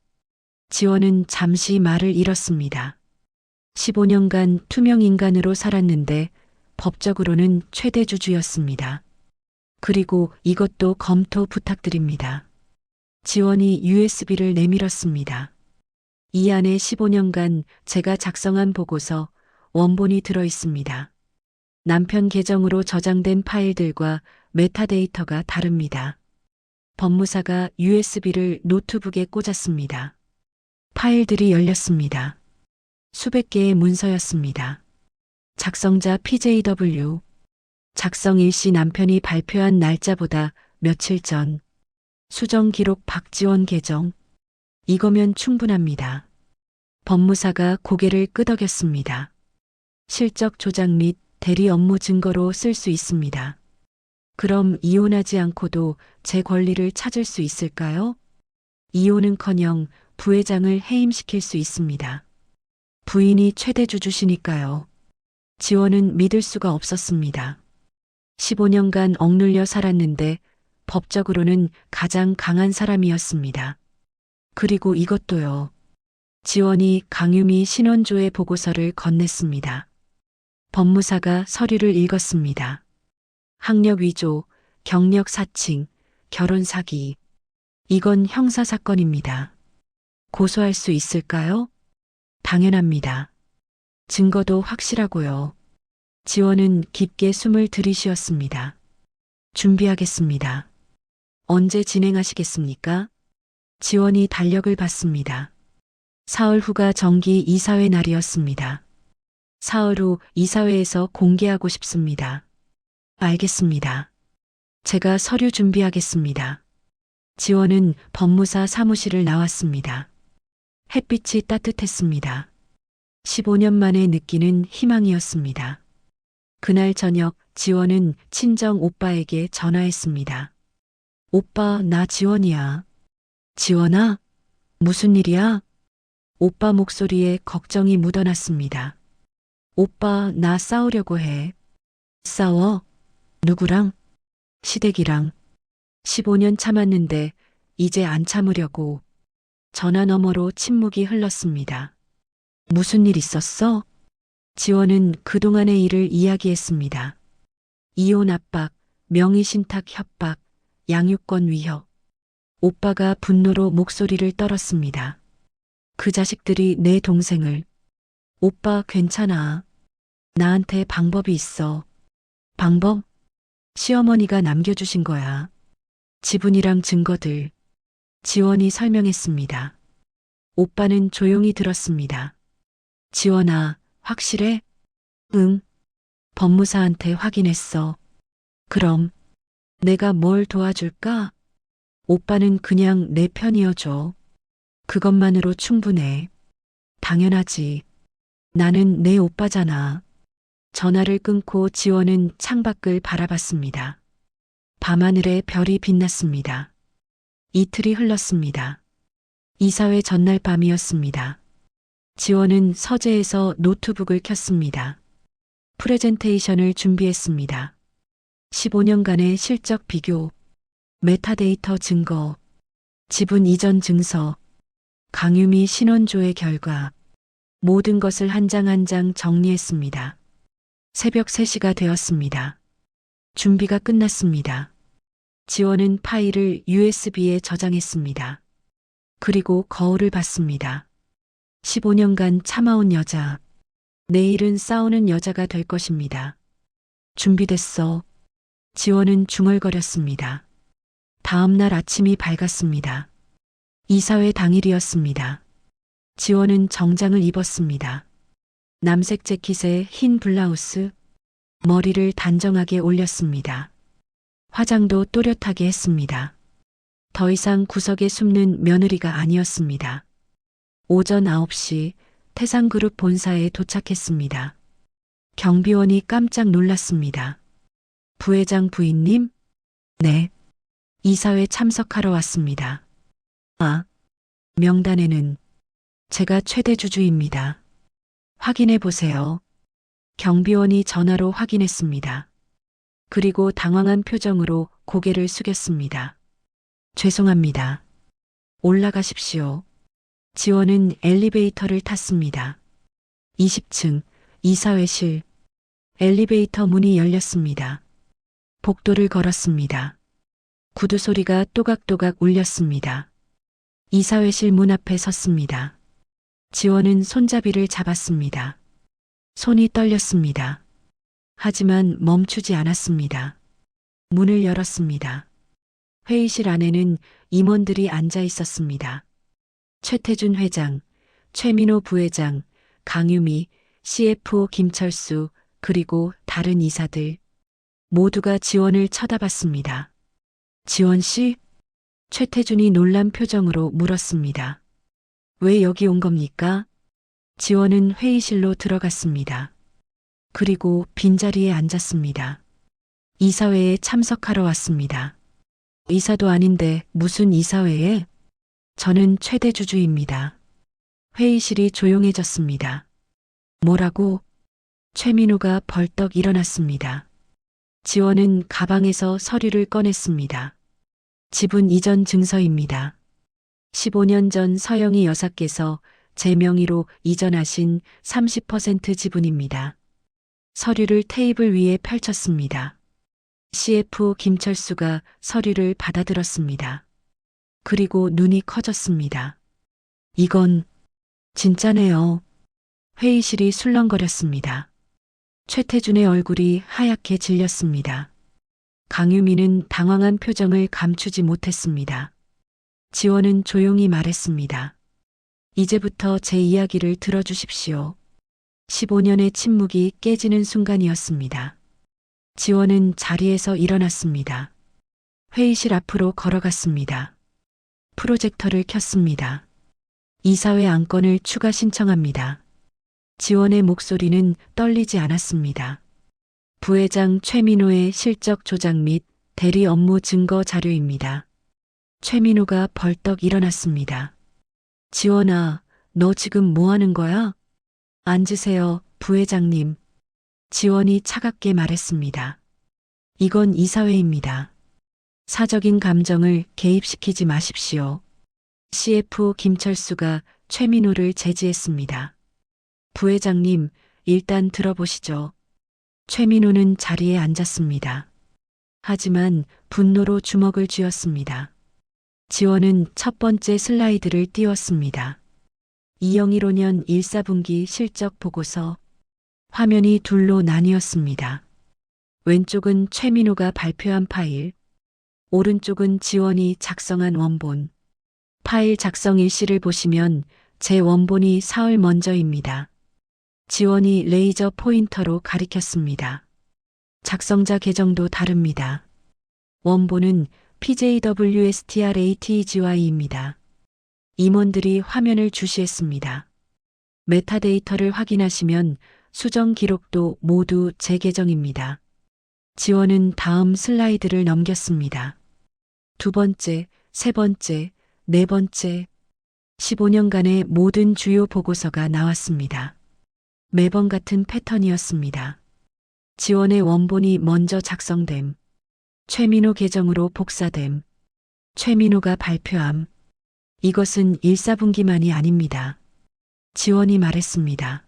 지원은 잠시 말을 잃었습니다. 15년간 투명 인간으로 살았는데 법적으로는 최대 주주였습니다. 그리고 이것도 검토 부탁드립니다. 지원이 USB를 내밀었습니다. 이 안에 15년간 제가 작성한 보고서 원본이 들어 있습니다. 남편 계정으로 저장된 파일들과 메타데이터가 다릅니다. 법무사가 USB를 노트북에 꽂았습니다. 파일들이 열렸습니다. 수백 개의 문서였습니다. 작성자 PJW. 작성 일시 남편이 발표한 날짜보다 며칠 전. 수정 기록 박지원 계정. 이거면 충분합니다. 법무사가 고개를 끄덕였습니다. 실적 조작 및 대리 업무 증거로 쓸 수 있습니다. 그럼 이혼하지 않고도 제 권리를 찾을 수 있을까요? 이혼은커녕 부회장을 해임시킬 수 있습니다. 부인이 최대 주주시니까요. 지원은 믿을 수가 없었습니다. 15년간 억눌려 살았는데 법적으로는 가장 강한 사람이었습니다. 그리고 이것도요. 지원이 강유미 신원조의 보고서를 건넸습니다. 법무사가 서류를 읽었습니다. 학력 위조, 경력 사칭, 결혼 사기. 이건 형사사건입니다. 고소할 수 있을까요? 당연합니다. 증거도 확실하고요. 지원은 깊게 숨을 들이쉬었습니다. 준비하겠습니다. 언제 진행하시겠습니까? 지원이 달력을 받습니다. 사흘 후가 정기 이사회 날이었습니다. 사흘 후 이사회에서 공개하고 싶습니다. 알겠습니다. 제가 서류 준비하겠습니다. 지원은 법무사 사무실을 나왔습니다. 햇빛이 따뜻했습니다. 15년 만에 느끼는 희망이었습니다. 그날 저녁 지원은 친정 오빠에게 전화했습니다. 오빠, 나 지원이야. 지원아? 무슨 일이야? 오빠 목소리에 걱정이 묻어났습니다. 오빠, 나 싸우려고 해. 싸워? 누구랑? 시댁이랑. 15년 참았는데 이제 안 참으려고. 전화 너머로 침묵이 흘렀습니다. 무슨 일 있었어? 지원은 그동안의 일을 이야기했습니다. 이혼 압박, 명의신탁 협박, 양육권 위협. 오빠가 분노로 목소리를 떨었습니다. 그 자식들이 내 동생을. 오빠 괜찮아. 나한테 방법이 있어. 방법? 시어머니가 남겨주신 거야. 지분이랑 증거들. 지원이 설명했습니다. 오빠는 조용히 들었습니다. 지원아, 확실해? 응. 법무사한테 확인했어. 그럼 내가 뭘 도와줄까? 오빠는 그냥 내 편이어줘. 그것만으로 충분해. 당연하지. 나는 내 오빠잖아. 전화를 끊고 지원은 창밖을 바라봤습니다. 밤하늘에 별이 빛났습니다. 이틀이 흘렀습니다. 이사회 전날 밤이었습니다. 지원은 서재에서 노트북을 켰습니다. 프레젠테이션을 준비했습니다. 15년간의 실적 비교, 메타데이터 증거, 지분 이전 증서, 강유미 신원조의 결과, 모든 것을 한 장 한 장 정리했습니다. 새벽 3시가 되었습니다. 준비가 끝났습니다. 지원은 파일을 USB에 저장했습니다. 그리고 거울을 봤습니다. 15년간 참아온 여자, 내일은 싸우는 여자가 될 것입니다. 준비됐어. 지원은 중얼거렸습니다. 다음 날 아침이 밝았습니다. 이사회 당일이었습니다. 지원은 정장을 입었습니다. 남색 재킷에 흰 블라우스, 머리를 단정하게 올렸습니다. 화장도 또렷하게 했습니다. 더 이상 구석에 숨는 며느리가 아니었습니다. 오전 9시 태상그룹 본사에 도착했습니다. 경비원이 깜짝 놀랐습니다. 부회장 부인님? 네. 이사회 참석하러 왔습니다. 아, 명단에는 제가 최대 주주입니다. 확인해 보세요. 경비원이 전화로 확인했습니다. 그리고 당황한 표정으로 고개를 숙였습니다. 죄송합니다. 올라가십시오. 지원은 엘리베이터를 탔습니다. 20층 이사회실. 엘리베이터 문이 열렸습니다. 복도를 걸었습니다. 구두 소리가 또각또각 울렸습니다. 이사회실 문 앞에 섰습니다. 지원은 손잡이를 잡았습니다. 손이 떨렸습니다. 하지만 멈추지 않았습니다. 문을 열었습니다. 회의실 안에는 임원들이 앉아 있었습니다. 최태준 회장, 최민호 부회장, 강유미, CFO 김철수, 그리고 다른 이사들. 모두가 지원을 쳐다봤습니다. 지원 씨? 최태준이 놀란 표정으로 물었습니다. 왜 여기 온 겁니까? 지원은 회의실로 들어갔습니다. 그리고 빈자리에 앉았습니다. 이사회에 참석하러 왔습니다. 이사도 아닌데 무슨 이사회에? 저는 최대 주주입니다. 회의실이 조용해졌습니다. 뭐라고? 최민호가 벌떡 일어났습니다. 지원은 가방에서 서류를 꺼냈습니다. 지분 이전 증서입니다. 15년 전 서영희 여사께서 제 명의로 이전하신 30% 지분입니다. 서류를 테이블 위에 펼쳤습니다. CF 김철수가 서류를 받아들었습니다. 그리고 눈이 커졌습니다. 이건 진짜네요. 회의실이 술렁거렸습니다. 최태준의 얼굴이 하얗게 질렸습니다. 강유미는 당황한 표정을 감추지 못했습니다. 지원은 조용히 말했습니다. 이제부터 제 이야기를 들어주십시오. 15년의 침묵이 깨지는 순간이었습니다. 지원은 자리에서 일어났습니다. 회의실 앞으로 걸어갔습니다. 프로젝터를 켰습니다. 이사회 안건을 추가 신청합니다. 지원의 목소리는 떨리지 않았습니다. 부회장 최민호의 실적 조작 및 대리 업무 증거 자료입니다. 최민호가 벌떡 일어났습니다. 지원아, 너 지금 뭐 하는 거야? 앉으세요, 부회장님. 지원이 차갑게 말했습니다. 이건 이사회입니다. 사적인 감정을 개입시키지 마십시오. CF 김철수가 최민호를 제지했습니다. 부회장님, 일단 들어보시죠. 최민호는 자리에 앉았습니다. 하지만 분노로 주먹을 쥐었습니다. 지원은 첫 번째 슬라이드를 띄웠습니다. 2015년 1사분기 실적 보고서. 화면이 둘로 나뉘었습니다. 왼쪽은 최민호가 발표한 파일, 오른쪽은 지원이 작성한 원본. 파일 작성 일시를 보시면 제 원본이 사흘 먼저입니다. 지원이 레이저 포인터로 가리켰습니다. 작성자 계정도 다릅니다. 원본은 PJWSTRATGY입니다. 임원들이 화면을 주시했습니다. 메타데이터를 확인하시면 수정 기록도 모두 제 계정입니다. 지원은 다음 슬라이드를 넘겼습니다. 두 번째, 세 번째, 네 번째. 15년간의 모든 주요 보고서가 나왔습니다. 매번 같은 패턴이었습니다. 지원의 원본이 먼저 작성됨. 최민호 계정으로 복사됨. 최민호가 발표함. 이것은 1사분기만이 아닙니다. 지원이 말했습니다.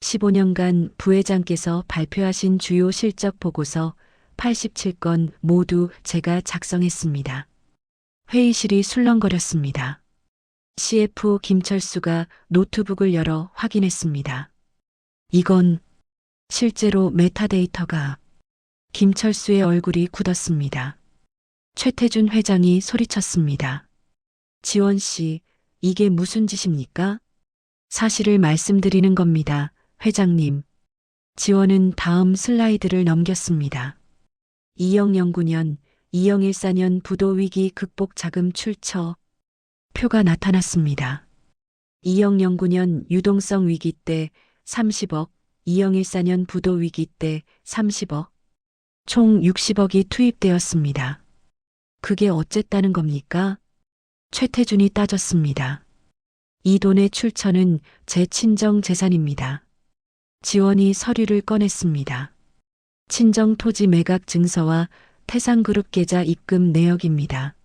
15년간 부회장께서 발표하신 주요 실적 보고서 87건 모두 제가 작성했습니다. 회의실이 술렁거렸습니다. CF 김철수가 노트북을 열어 확인했습니다. 이건 실제로 메타데이터가. 김철수의 얼굴이 굳었습니다. 최태준 회장이 소리쳤습니다. 지원 씨, 이게 무슨 짓입니까? 사실을 말씀드리는 겁니다, 회장님. 지원은 다음 슬라이드를 넘겼습니다. 2009년, 2014년 부도위기 극복 자금 출처 표가 나타났습니다. 2009년 유동성 위기 때 30억, 2014년 부도위기 때 30억, 총 60억이 투입되었습니다. 그게 어쨌다는 겁니까? 최태준이 따졌습니다. 이 돈의 출처는 제 친정 재산입니다. 지원이 서류를 꺼냈습니다. 친정 토지 매각 증서와 태상그룹 계좌 입금 내역입니다.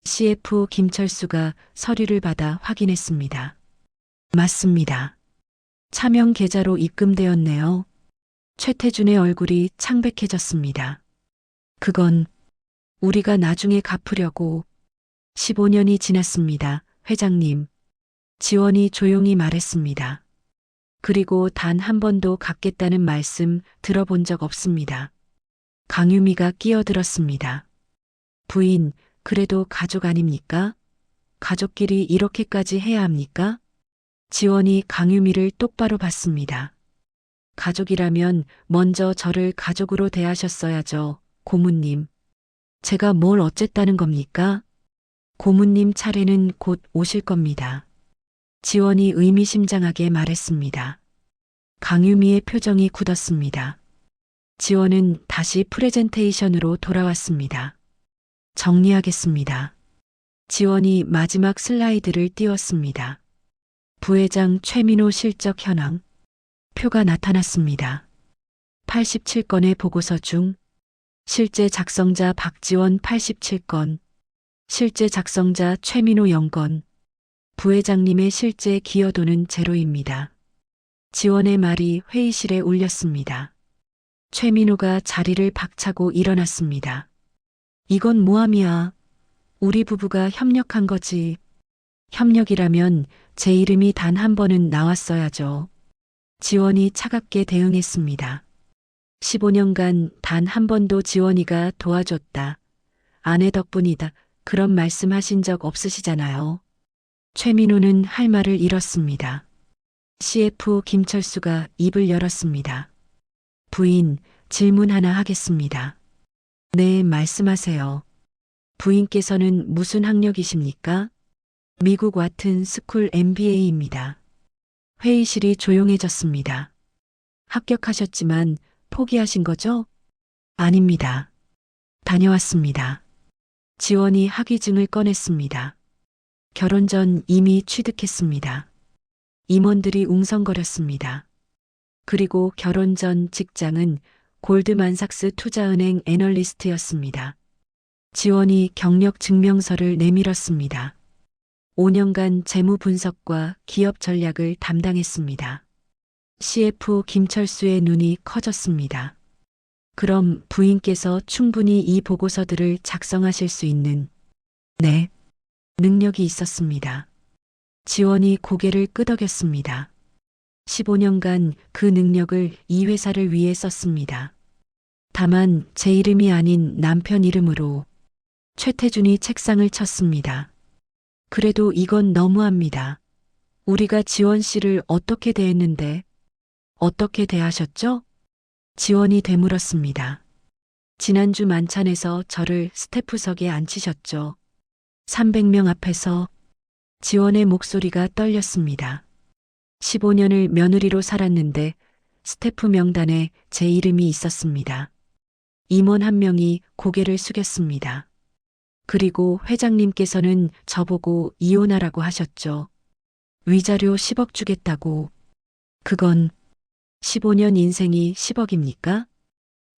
CF 김철수가 서류를 받아 확인했습니다. 맞습니다. 차명 계좌로 입금되었네요. 최태준의 얼굴이 창백해졌습니다. 그건 우리가 나중에 갚으려고. 15년이 지났습니다, 회장님. 지원이 조용히 말했습니다. 그리고 단 한 번도 갚겠다는 말씀 들어본 적 없습니다. 강유미가 끼어들었습니다. 부인, 그래도 가족 아닙니까? 가족끼리 이렇게까지 해야 합니까? 지원이 강유미를 똑바로 봤습니다. 가족이라면 먼저 저를 가족으로 대하셨어야죠, 고모님. 제가 뭘 어쨌다는 겁니까? 고모님 차례는 곧 오실 겁니다. 지원이 의미심장하게 말했습니다. 강유미의 표정이 굳었습니다. 지원은 다시 프레젠테이션으로 돌아왔습니다. 정리하겠습니다. 지원이 마지막 슬라이드를 띄웠습니다. 부회장 최민호 실적 현황 표가 나타났습니다. 87건의 보고서 중 실제 작성자 박지원 87건, 실제 작성자 최민호 0건, 부회장님의 실제 기여도는 제로입니다. 지원의 말이 회의실에 울렸습니다. 최민호가 자리를 박차고 일어났습니다. 이건 모함이야. 우리 부부가 협력한 거지. 협력이라면 제 이름이 단 한 번은 나왔어야죠. 지원이 차갑게 대응했습니다. 15년간 단 한 번도 지원이가 도와줬다. 아내 덕분이다. 그런 말씀하신 적 없으시잖아요. 최민호는 할 말을 잃었습니다. CF 김철수가 입을 열었습니다. 부인, 질문 하나 하겠습니다. 네, 말씀하세요. 부인께서는 무슨 학력이십니까? 미국 와튼 스쿨 MBA입니다. 회의실이 조용해졌습니다. 합격하셨지만 포기하신 거죠? 아닙니다. 다녀왔습니다. 지원이 학위증을 꺼냈습니다. 결혼 전 이미 취득했습니다. 임원들이 웅성거렸습니다. 그리고 결혼 전 직장은 골드만삭스 투자은행 애널리스트였습니다. 지원이 경력 증명서를 내밀었습니다. 5년간 재무 분석과 기업 전략을 담당했습니다. CF 김철수의 눈이 커졌습니다. 그럼 부인께서 충분히 이 보고서들을 작성하실 수 있는, 네, 능력이 있었습니다. 지원이 고개를 끄덕였습니다. 15년간 그 능력을 이 회사를 위해 썼습니다. 다만 제 이름이 아닌 남편 이름으로. 최태준이 책상을 쳤습니다. 그래도 이건 너무합니다. 우리가 지원 씨를 어떻게 대했는데, 어떻게 대하셨죠? 지원이 되물었습니다. 지난주 만찬에서 저를 스태프석에 앉히셨죠. 300명 앞에서. 지원의 목소리가 떨렸습니다. 15년을 며느리로 살았는데 스태프 명단에 제 이름이 있었습니다. 임원 한 명이 고개를 숙였습니다. 그리고 회장님께서는 저보고 이혼하라고 하셨죠. 위자료 10억 주겠다고. 그건 15년 인생이 10억입니까?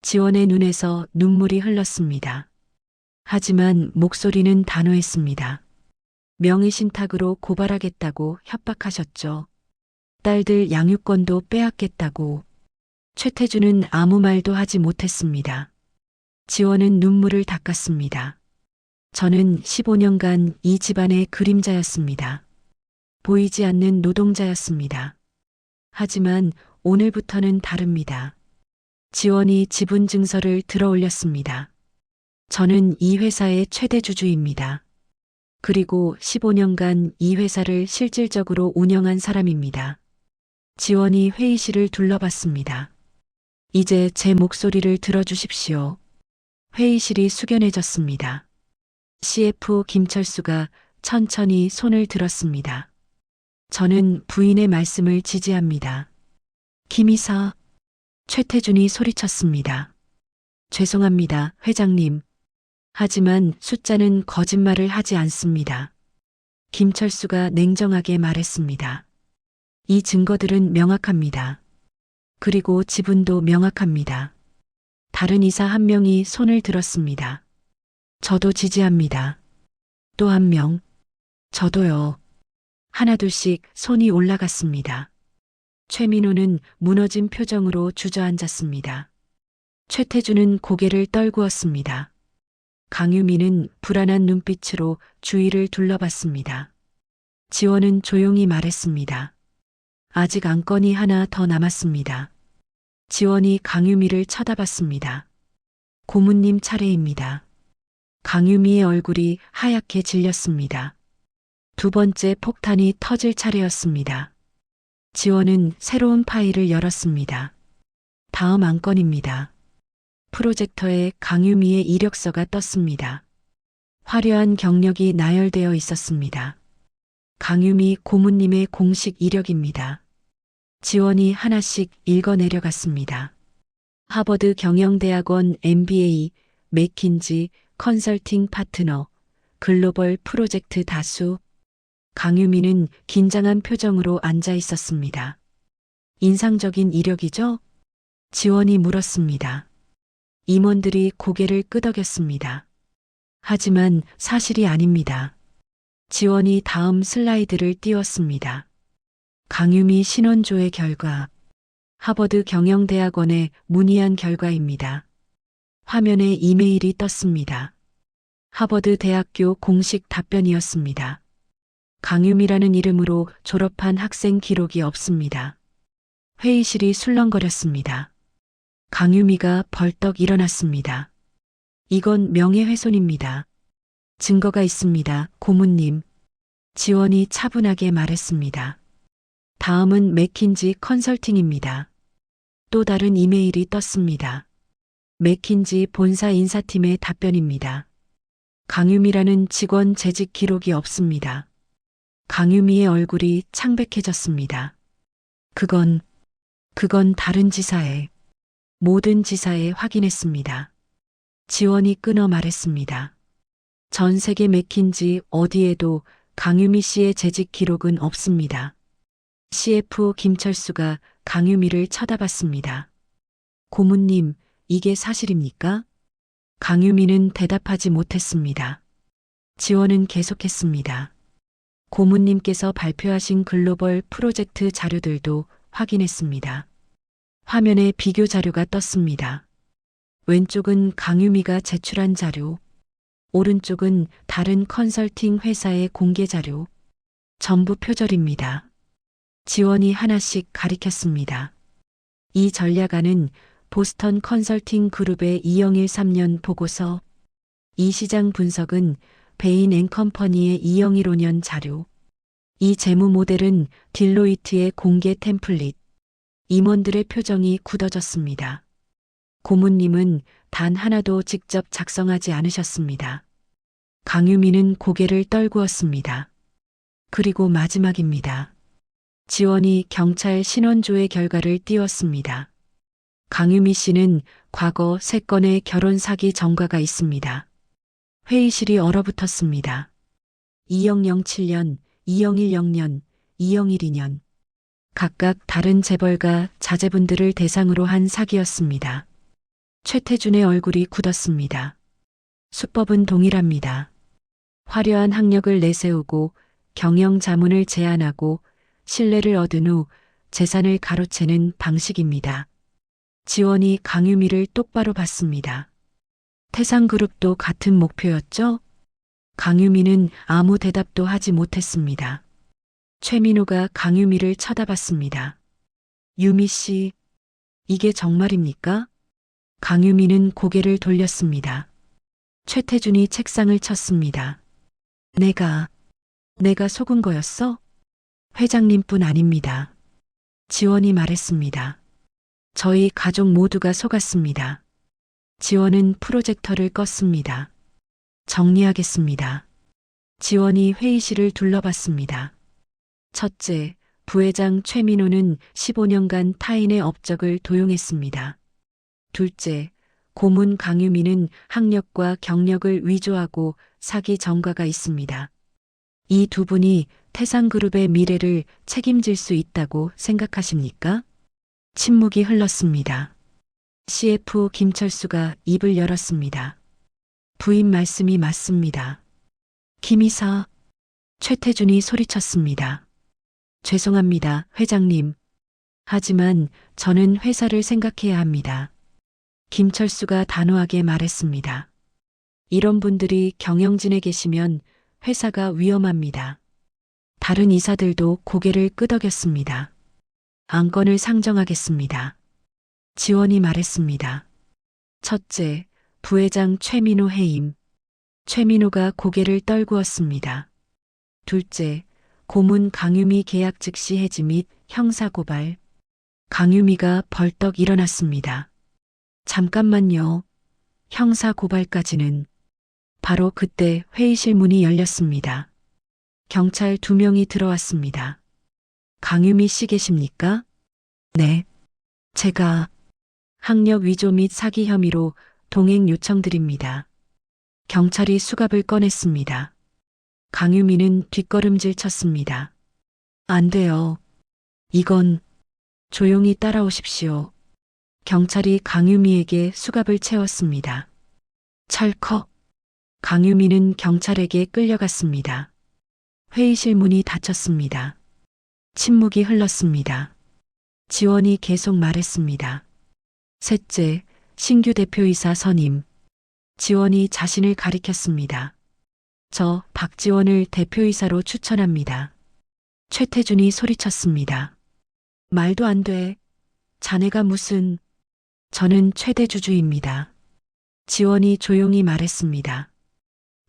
지원의 눈에서 눈물이 흘렀습니다. 하지만 목소리는 단호했습니다. 명의신탁으로 고발하겠다고 협박하셨죠. 딸들 양육권도 빼앗겠다고. 최태준은 아무 말도 하지 못했습니다. 지원은 눈물을 닦았습니다. 저는 15년간 이 집안의 그림자였습니다. 보이지 않는 노동자였습니다. 하지만 오늘부터는 다릅니다. 지원이 지분 증서를 들어 올렸습니다. 저는 이 회사의 최대 주주입니다. 그리고 15년간 이 회사를 실질적으로 운영한 사람입니다. 지원이 회의실을 둘러봤습니다. 이제 제 목소리를 들어주십시오. 회의실이 숙연해졌습니다. CF 김철수가 천천히 손을 들었습니다. 저는 부인의 말씀을 지지합니다. 김이사, 최태준이 소리쳤습니다. 죄송합니다, 회장님. 하지만 숫자는 거짓말을 하지 않습니다. 김철수가 냉정하게 말했습니다. 이 증거들은 명확합니다. 그리고 지분도 명확합니다. 다른 이사 한 명이 손을 들었습니다. 저도 지지합니다. 또 한 명. 저도요. 하나둘씩 손이 올라갔습니다. 최민호는 무너진 표정으로 주저앉았습니다. 최태준은 고개를 떨구었습니다. 강유미는 불안한 눈빛으로 주위를 둘러봤습니다. 지원은 조용히 말했습니다. 아직 안건이 하나 더 남았습니다. 지원이 강유미를 쳐다봤습니다. 고문님 차례입니다. 강유미의 얼굴이 하얗게 질렸습니다. 두 번째 폭탄이 터질 차례였습니다. 지원은 새로운 파일을 열었습니다. 다음 안건입니다. 프로젝터에 강유미의 이력서가 떴습니다. 화려한 경력이 나열되어 있었습니다. 강유미 고문님의 공식 이력입니다. 지원이 하나씩 읽어내려갔습니다. 하버드 경영대학원 MBA, 맥킨지, 컨설팅 파트너, 글로벌 프로젝트 다수. 강유미는 긴장한 표정으로 앉아 있었습니다. 인상적인 이력이죠? 지원이 물었습니다. 임원들이 고개를 끄덕였습니다. 하지만 사실이 아닙니다. 지원이 다음 슬라이드를 띄웠습니다. 강유미 신원조회 결과, 하버드 경영대학원에 문의한 결과입니다. 화면에 이메일이 떴습니다. 하버드 대학교 공식 답변이었습니다. 강유미라는 이름으로 졸업한 학생 기록이 없습니다. 회의실이 술렁거렸습니다. 강유미가 벌떡 일어났습니다. 이건 명예훼손입니다. 증거가 있습니다, 고문님. 지원이 차분하게 말했습니다. 다음은 맥킨지 컨설팅입니다. 또 다른 이메일이 떴습니다. 맥킨지 본사 인사팀의 답변입니다. 강유미라는 직원 재직 기록이 없습니다. 강유미의 얼굴이 창백해졌습니다. 그건 다른 지사에, 모든 지사에 확인했습니다. 지원이 끊어 말했습니다. 전 세계 맥킨지 어디에도 강유미 씨의 재직 기록은 없습니다. CF 김철수가 강유미를 쳐다봤습니다. 고문님, 이게 사실입니까? 강유미는 대답하지 못했습니다. 지원은 계속했습니다. 고문님께서 발표하신 글로벌 프로젝트 자료들도 확인했습니다. 화면에 비교 자료가 떴습니다. 왼쪽은 강유미가 제출한 자료, 오른쪽은 다른 컨설팅 회사의 공개 자료. 전부 표절입니다. 지원이 하나씩 가리켰습니다. 이 전략안은 보스턴 컨설팅 그룹의 2013년 보고서, 이 시장 분석은 베인 앤 컴퍼니의 2015년 자료, 이 재무 모델은 딜로이트의 공개 템플릿. 임원들의 표정이 굳어졌습니다. 고문님은 단 하나도 직접 작성하지 않으셨습니다. 강유미는 고개를 떨구었습니다. 그리고 마지막입니다. 지원이 경찰 신원조회 결과를 띄웠습니다. 강유미 씨는 과거 3건의 결혼 사기 전과가 있습니다. 회의실이 얼어붙었습니다. 2007년, 2010년, 2012년. 각각 다른 재벌가 자제분들을 대상으로 한 사기였습니다. 최태준의 얼굴이 굳었습니다. 수법은 동일합니다. 화려한 학력을 내세우고 경영 자문을 제안하고 신뢰를 얻은 후 재산을 가로채는 방식입니다. 지원이 강유미를 똑바로 봤습니다. 태상그룹도 같은 목표였죠? 강유미는 아무 대답도 하지 못했습니다. 최민호가 강유미를 쳐다봤습니다. 유미 씨, 이게 정말입니까? 강유미는 고개를 돌렸습니다. 최태준이 책상을 쳤습니다. 내가 속은 거였어? 회장님뿐 아닙니다. 지원이 말했습니다. 저희 가족 모두가 속았습니다. 지원은 프로젝터를 껐습니다. 정리하겠습니다. 지원이 회의실을 둘러봤습니다. 첫째, 부회장 최민호는 15년간 타인의 업적을 도용했습니다. 둘째, 고문 강유미는 학력과 경력을 위조하고 사기 전과가 있습니다. 이 두 분이 태상그룹의 미래를 책임질 수 있다고 생각하십니까? 침묵이 흘렀습니다. CF 김철수가 입을 열었습니다. 부인 말씀이 맞습니다. 김이사, 최태준이 소리쳤습니다. 죄송합니다, 회장님. 하지만 저는 회사를 생각해야 합니다. 김철수가 단호하게 말했습니다. 이런 분들이 경영진에 계시면 회사가 위험합니다. 다른 이사들도 고개를 끄덕였습니다. 안건을 상정하겠습니다. 지원이 말했습니다. 첫째, 부회장 최민호 해임. 최민호가 고개를 떨구었습니다. 둘째, 고문 강유미 계약 즉시 해지 및 형사고발. 강유미가 벌떡 일어났습니다. 잠깐만요. 형사고발까지는. 바로 그때 회의실 문이 열렸습니다. 경찰 2명이 들어왔습니다. 강유미 씨 계십니까? 네. 제가 학력 위조 및 사기 혐의로 동행 요청드립니다. 경찰이 수갑을 꺼냈습니다. 강유미는 뒷걸음질 쳤습니다. 안 돼요. 이건 조용히 따라오십시오. 경찰이 강유미에게 수갑을 채웠습니다. 철컥. 강유미는 경찰에게 끌려갔습니다. 회의실 문이 닫혔습니다. 침묵이 흘렀습니다. 지원이 계속 말했습니다. 셋째, 신규 대표이사 선임. 지원이 자신을 가리켰습니다. 저 박지원을 대표이사로 추천합니다. 최태준이 소리쳤습니다. 말도 안 돼. 자네가 무슨... 저는 최대주주입니다. 지원이 조용히 말했습니다.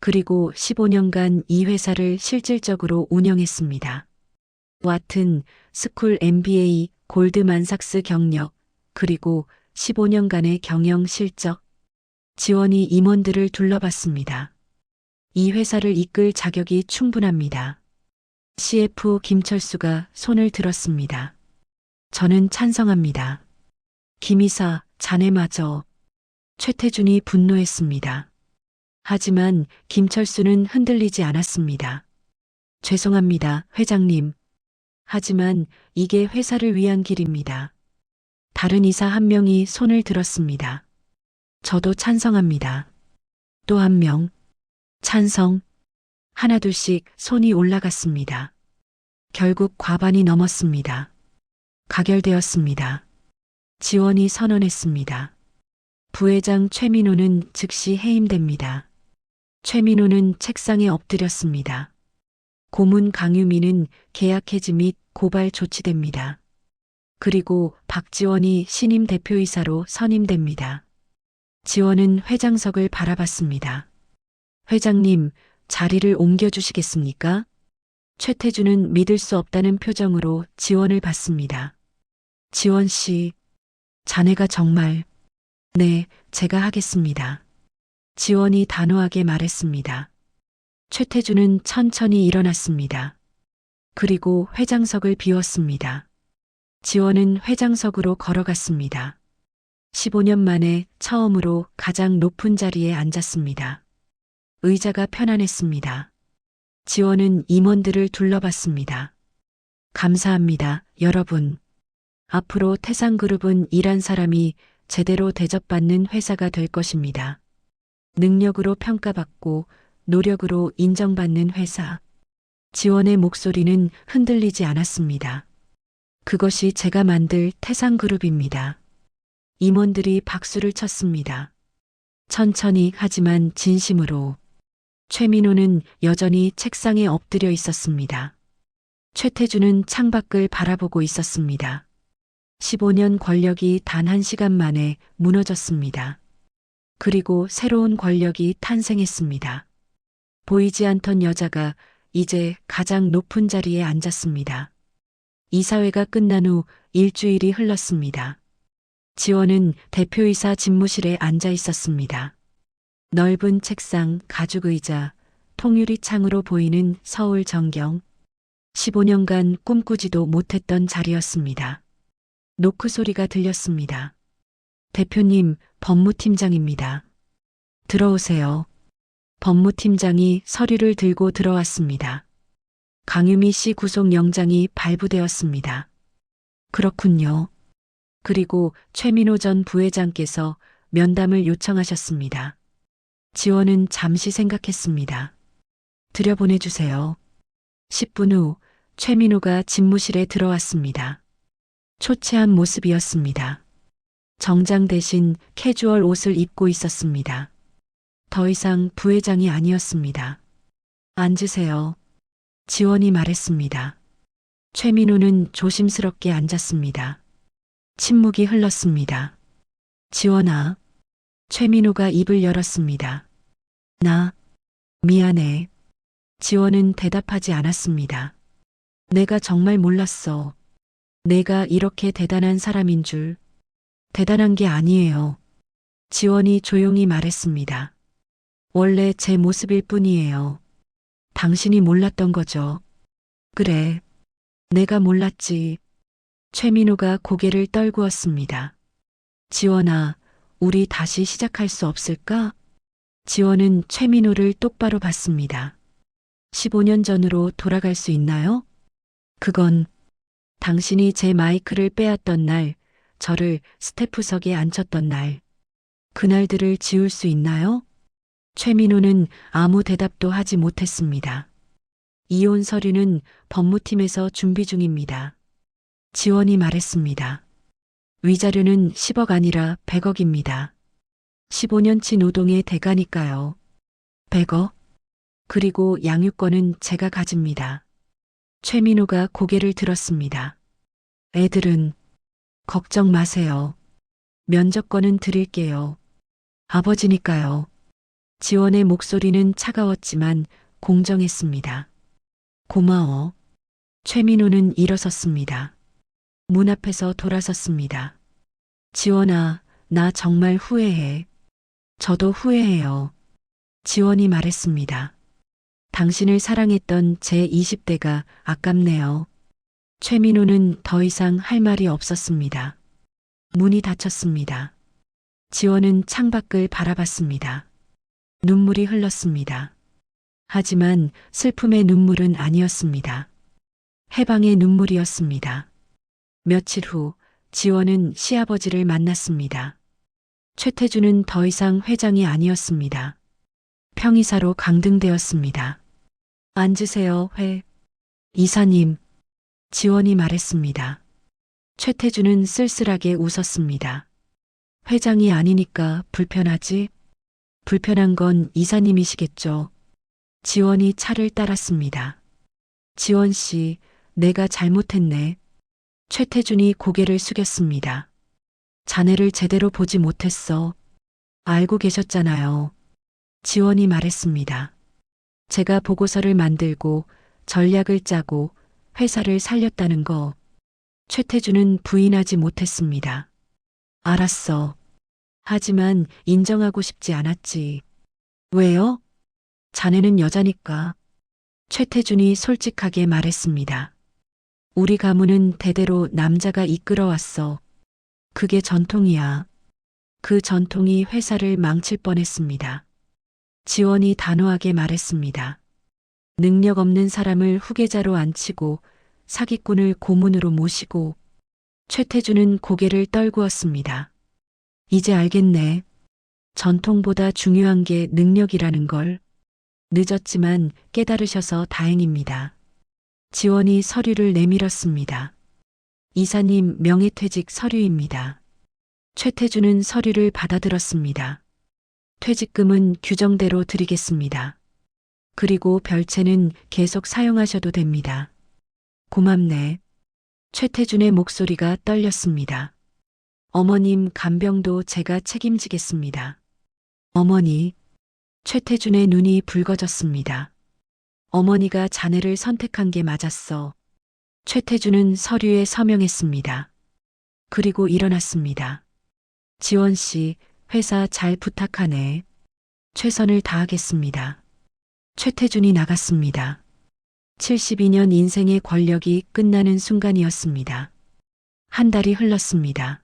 그리고 15년간 이 회사를 실질적으로 운영했습니다. 와튼, 스쿨 MBA, 골드만삭스 경력, 그리고 15년간의 경영 실적. 지원이 임원들을 둘러봤습니다. 이 회사를 이끌 자격이 충분합니다. CF 김철수가 손을 들었습니다. 저는 찬성합니다. 김이사, 자네마저. 최태준이 분노했습니다. 하지만 김철수는 흔들리지 않았습니다. 죄송합니다, 회장님. 하지만 이게 회사를 위한 길입니다. 다른 이사 한 명이 손을 들었습니다. 저도 찬성합니다. 또 한 명. 찬성. 하나둘씩 손이 올라갔습니다. 결국 과반이 넘었습니다. 가결되었습니다. 지원이 선언했습니다. 부회장 최민호는 즉시 해임됩니다. 최민호는 책상에 엎드렸습니다. 고문 강유미는 계약 해지 및 고발 조치됩니다. 그리고 박지원이 신임 대표이사로 선임됩니다. 지원은 회장석을 바라봤습니다. 회장님, 자리를 옮겨주시겠습니까? 최태준은 믿을 수 없다는 표정으로 지원을 봤습니다. 지원 씨, 자네가 정말... 네, 제가 하겠습니다. 지원이 단호하게 말했습니다. 최태준은 천천히 일어났습니다. 그리고 회장석을 비웠습니다. 지원은 회장석으로 걸어갔습니다. 15년 만에 처음으로 가장 높은 자리에 앉았습니다. 의자가 편안했습니다. 지원은 임원들을 둘러봤습니다. 감사합니다, 여러분. 앞으로 태상그룹은 일한 사람이 제대로 대접받는 회사가 될 것입니다. 능력으로 평가받고 노력으로 인정받는 회사. 지원의 목소리는 흔들리지 않았습니다. 그것이 제가 만들 태상그룹입니다. 임원들이 박수를 쳤습니다. 천천히 하지만 진심으로. 최민호는 여전히 책상에 엎드려 있었습니다. 최태준은 창밖을 바라보고 있었습니다. 15년 권력이 단 1시간 만에 무너졌습니다. 그리고 새로운 권력이 탄생했습니다. 보이지 않던 여자가 이제 가장 높은 자리에 앉았습니다. 이사회가 끝난 후 일주일이 흘렀습니다. 지원은 대표이사 집무실에 앉아 있었습니다. 넓은 책상, 가죽 의자, 통유리 창으로 보이는 서울 전경. 15년간 꿈꾸지도 못했던 자리였습니다. 노크 소리가 들렸습니다. 대표님, 법무팀장입니다. 들어오세요. 법무팀장이 서류를 들고 들어왔습니다. 강유미 씨 구속영장이 발부되었습니다. 그렇군요. 그리고 최민호 전 부회장께서 면담을 요청하셨습니다. 지원은 잠시 생각했습니다. 들여보내주세요. 10분 후 최민호가 집무실에 들어왔습니다. 초췌한 모습이었습니다. 정장 대신 캐주얼 옷을 입고 있었습니다. 더 이상 부회장이 아니었습니다. 앉으세요. 지원이 말했습니다. 최민호는 조심스럽게 앉았습니다. 침묵이 흘렀습니다. 지원아. 최민호가 입을 열었습니다. 나, 미안해. 지원은 대답하지 않았습니다. 내가 정말 몰랐어. 내가 이렇게 대단한 사람인 줄. 대단한 게 아니에요. 지원이 조용히 말했습니다. 원래 제 모습일 뿐이에요. 당신이 몰랐던 거죠. 그래. 내가 몰랐지. 최민호가 고개를 떨구었습니다. 지원아, 우리 다시 시작할 수 없을까? 지원은 최민호를 똑바로 봤습니다. 15년 전으로 돌아갈 수 있나요? 그건 당신이 제 마이크를 빼앗던 날, 저를 스태프석에 앉혔던 날, 그날들을 지울 수 있나요? 최민호는 아무 대답도 하지 못했습니다. 이혼 서류는 법무팀에서 준비 중입니다. 지원이 말했습니다. 위자료는 10억 아니라 100억입니다. 15년치 노동의 대가니까요. 100억? 그리고 양육권은 제가 가집니다. 최민호가 고개를 들었습니다. 애들은 걱정 마세요. 면접권은 드릴게요. 아버지니까요. 지원의 목소리는 차가웠지만 공정했습니다. 고마워. 최민호는 일어섰습니다. 문 앞에서 돌아섰습니다. 지원아, 나 정말 후회해. 저도 후회해요. 지원이 말했습니다. 당신을 사랑했던 제 20대가 아깝네요. 최민호는 더 이상 할 말이 없었습니다. 문이 닫혔습니다. 지원은 창밖을 바라봤습니다. 눈물이 흘렀습니다. 하지만 슬픔의 눈물은 아니었습니다. 해방의 눈물이었습니다. 며칠 후 지원은 시아버지를 만났습니다. 최태주는 더 이상 회장이 아니었습니다. 평이사로 강등되었습니다. 앉으세요, 이사님. 지원이 말했습니다. 최태주는 쓸쓸하게 웃었습니다. 회장이 아니니까 불편하지? 불편한 건 이사님이시겠죠. 지원이 차를 따랐습니다. 지원 씨, 내가 잘못했네. 최태준이 고개를 숙였습니다. 자네를 제대로 보지 못했어. 알고 계셨잖아요. 지원이 말했습니다. 제가 보고서를 만들고 전략을 짜고 회사를 살렸다는 거. 최태준은 부인하지 못했습니다. 알았어. 하지만 인정하고 싶지 않았지. 왜요? 자네는 여자니까. 최태준이 솔직하게 말했습니다. 우리 가문은 대대로 남자가 이끌어왔어. 그게 전통이야. 그 전통이 회사를 망칠 뻔했습니다. 지원이 단호하게 말했습니다. 능력 없는 사람을 후계자로 앉히고 사기꾼을 고문으로 모시고. 최태준은 고개를 떨구었습니다. 이제 알겠네. 전통보다 중요한 게 능력이라는 걸. 늦었지만 깨달으셔서 다행입니다. 지원이 서류를 내밀었습니다. 이사님 명예퇴직 서류입니다. 최태준은 서류를 받아들었습니다. 퇴직금은 규정대로 드리겠습니다. 그리고 별채는 계속 사용하셔도 됩니다. 고맙네. 최태준의 목소리가 떨렸습니다. 어머님 간병도 제가 책임지겠습니다. 어머니. 최태준의 눈이 붉어졌습니다. 어머니가 자네를 선택한 게 맞았어. 최태준은 서류에 서명했습니다. 그리고 일어났습니다. 지원 씨, 회사 잘 부탁하네. 최선을 다하겠습니다. 최태준이 나갔습니다. 72년 인생의 권력이 끝나는 순간이었습니다. 한 달이 흘렀습니다.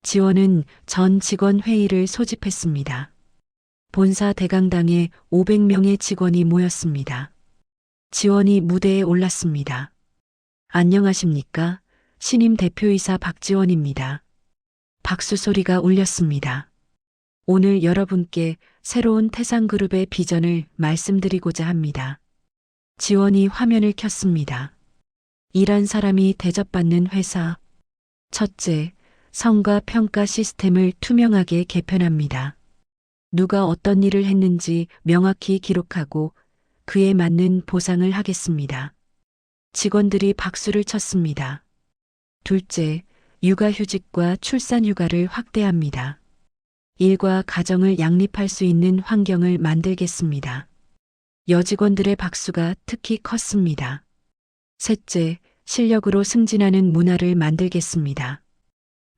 지원은 전 직원 회의를 소집했습니다. 본사 대강당에 500명의 직원이 모였습니다. 지원이 무대에 올랐습니다. 안녕하십니까? 신임 대표이사 박지원입니다. 박수 소리가 울렸습니다. 오늘 여러분께 새로운 태상그룹의 비전을 말씀드리고자 합니다. 지원이 화면을 켰습니다. 일한 사람이 대접받는 회사. 첫째, 성과 평가 시스템을 투명하게 개편합니다. 누가 어떤 일을 했는지 명확히 기록하고 그에 맞는 보상을 하겠습니다. 직원들이 박수를 쳤습니다. 둘째, 육아휴직과 출산휴가를 확대합니다. 일과 가정을 양립할 수 있는 환경을 만들겠습니다. 여직원들의 박수가 특히 컸습니다. 셋째, 실력으로 승진하는 문화를 만들겠습니다.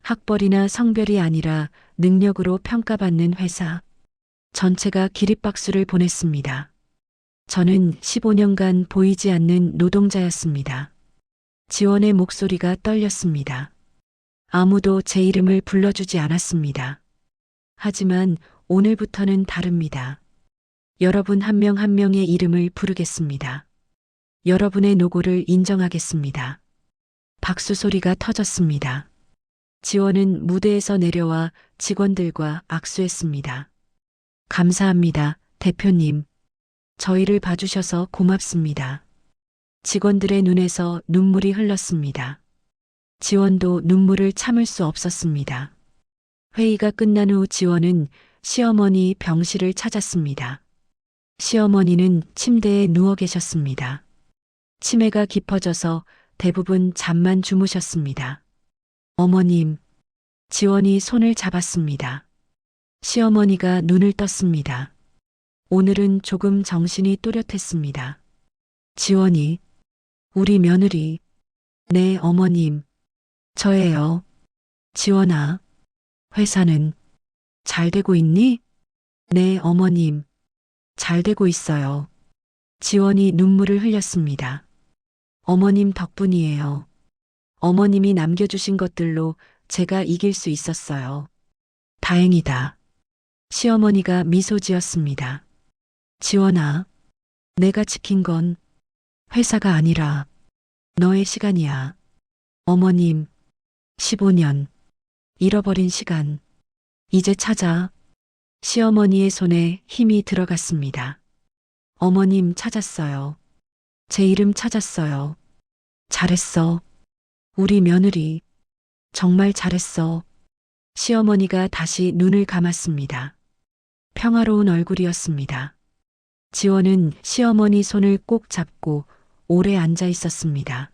학벌이나 성별이 아니라 능력으로 평가받는 회사. 전체가 기립박수를 보냈습니다. 저는 15년간 보이지 않는 노동자였습니다. 지원의 목소리가 떨렸습니다. 아무도 제 이름을 불러주지 않았습니다. 하지만 오늘부터는 다릅니다. 여러분 한 명 한 명의 이름을 부르겠습니다. 여러분의 노고를 인정하겠습니다. 박수 소리가 터졌습니다. 지원은 무대에서 내려와 직원들과 악수했습니다. 감사합니다, 대표님. 저희를 봐주셔서 고맙습니다. 직원들의 눈에서 눈물이 흘렀습니다. 지원도 눈물을 참을 수 없었습니다. 회의가 끝난 후 지원은 시어머니 병실을 찾았습니다. 시어머니는 침대에 누워 계셨습니다. 치매가 깊어져서 대부분 잠만 주무셨습니다. 어머님, 지원이 손을 잡았습니다. 시어머니가 눈을 떴습니다. 오늘은 조금 정신이 또렷했습니다. 지원이, 우리 며느리, 네 어머님, 저예요. 지원아, 회사는 잘 되고 있니? 네 어머님, 잘 되고 있어요. 지원이 눈물을 흘렸습니다. 어머님 덕분이에요. 어머님이 남겨주신 것들로 제가 이길 수 있었어요. 다행이다. 시어머니가 미소 지었습니다. 지원아, 내가 지킨 건 회사가 아니라 너의 시간이야. 어머님, 15년, 잃어버린 시간, 이제 찾아. 시어머니의 손에 힘이 들어갔습니다. 어머님 찾았어요. 제 이름 찾았어요. 잘했어. 우리 며느리, 정말 잘했어. 시어머니가 다시 눈을 감았습니다. 평화로운 얼굴이었습니다. 지원은 시어머니 손을 꼭 잡고 오래 앉아 있었습니다.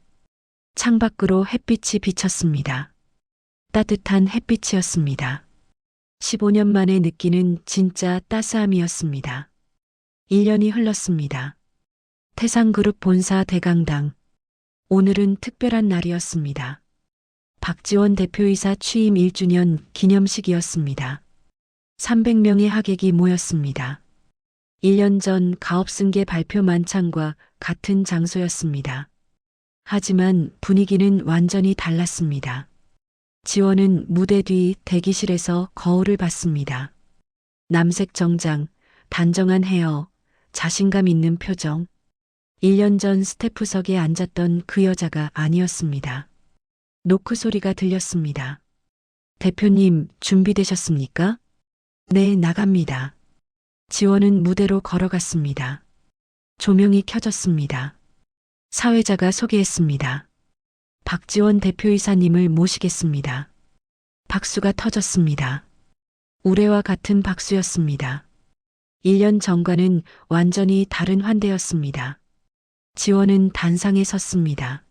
창밖으로 햇빛이 비쳤습니다. 따뜻한 햇빛이었습니다. 15년 만에 느끼는 진짜 따스함이었습니다. 1년이 흘렀습니다. 태상그룹 본사 대강당. 오늘은 특별한 날이었습니다. 박지원 대표이사 취임 1주년 기념식이었습니다. 300명의 하객이 모였습니다. 1년 전 가업승계 발표 만찬과 같은 장소였습니다. 하지만 분위기는 완전히 달랐습니다. 지원은 무대 뒤 대기실에서 거울을 봤습니다. 남색 정장, 단정한 헤어, 자신감 있는 표정. 1년 전 스태프석에 앉았던 그 여자가 아니었습니다. 노크 소리가 들렸습니다. 대표님, 준비되셨습니까? 네, 나갑니다. 지원은 무대로 걸어갔습니다. 조명이 켜졌습니다. 사회자가 소개했습니다. 박지원 대표이사님을 모시겠습니다. 박수가 터졌습니다. 우레와 같은 박수였습니다. 1년 전과는 완전히 다른 환대였습니다. 지원은 단상에 섰습니다.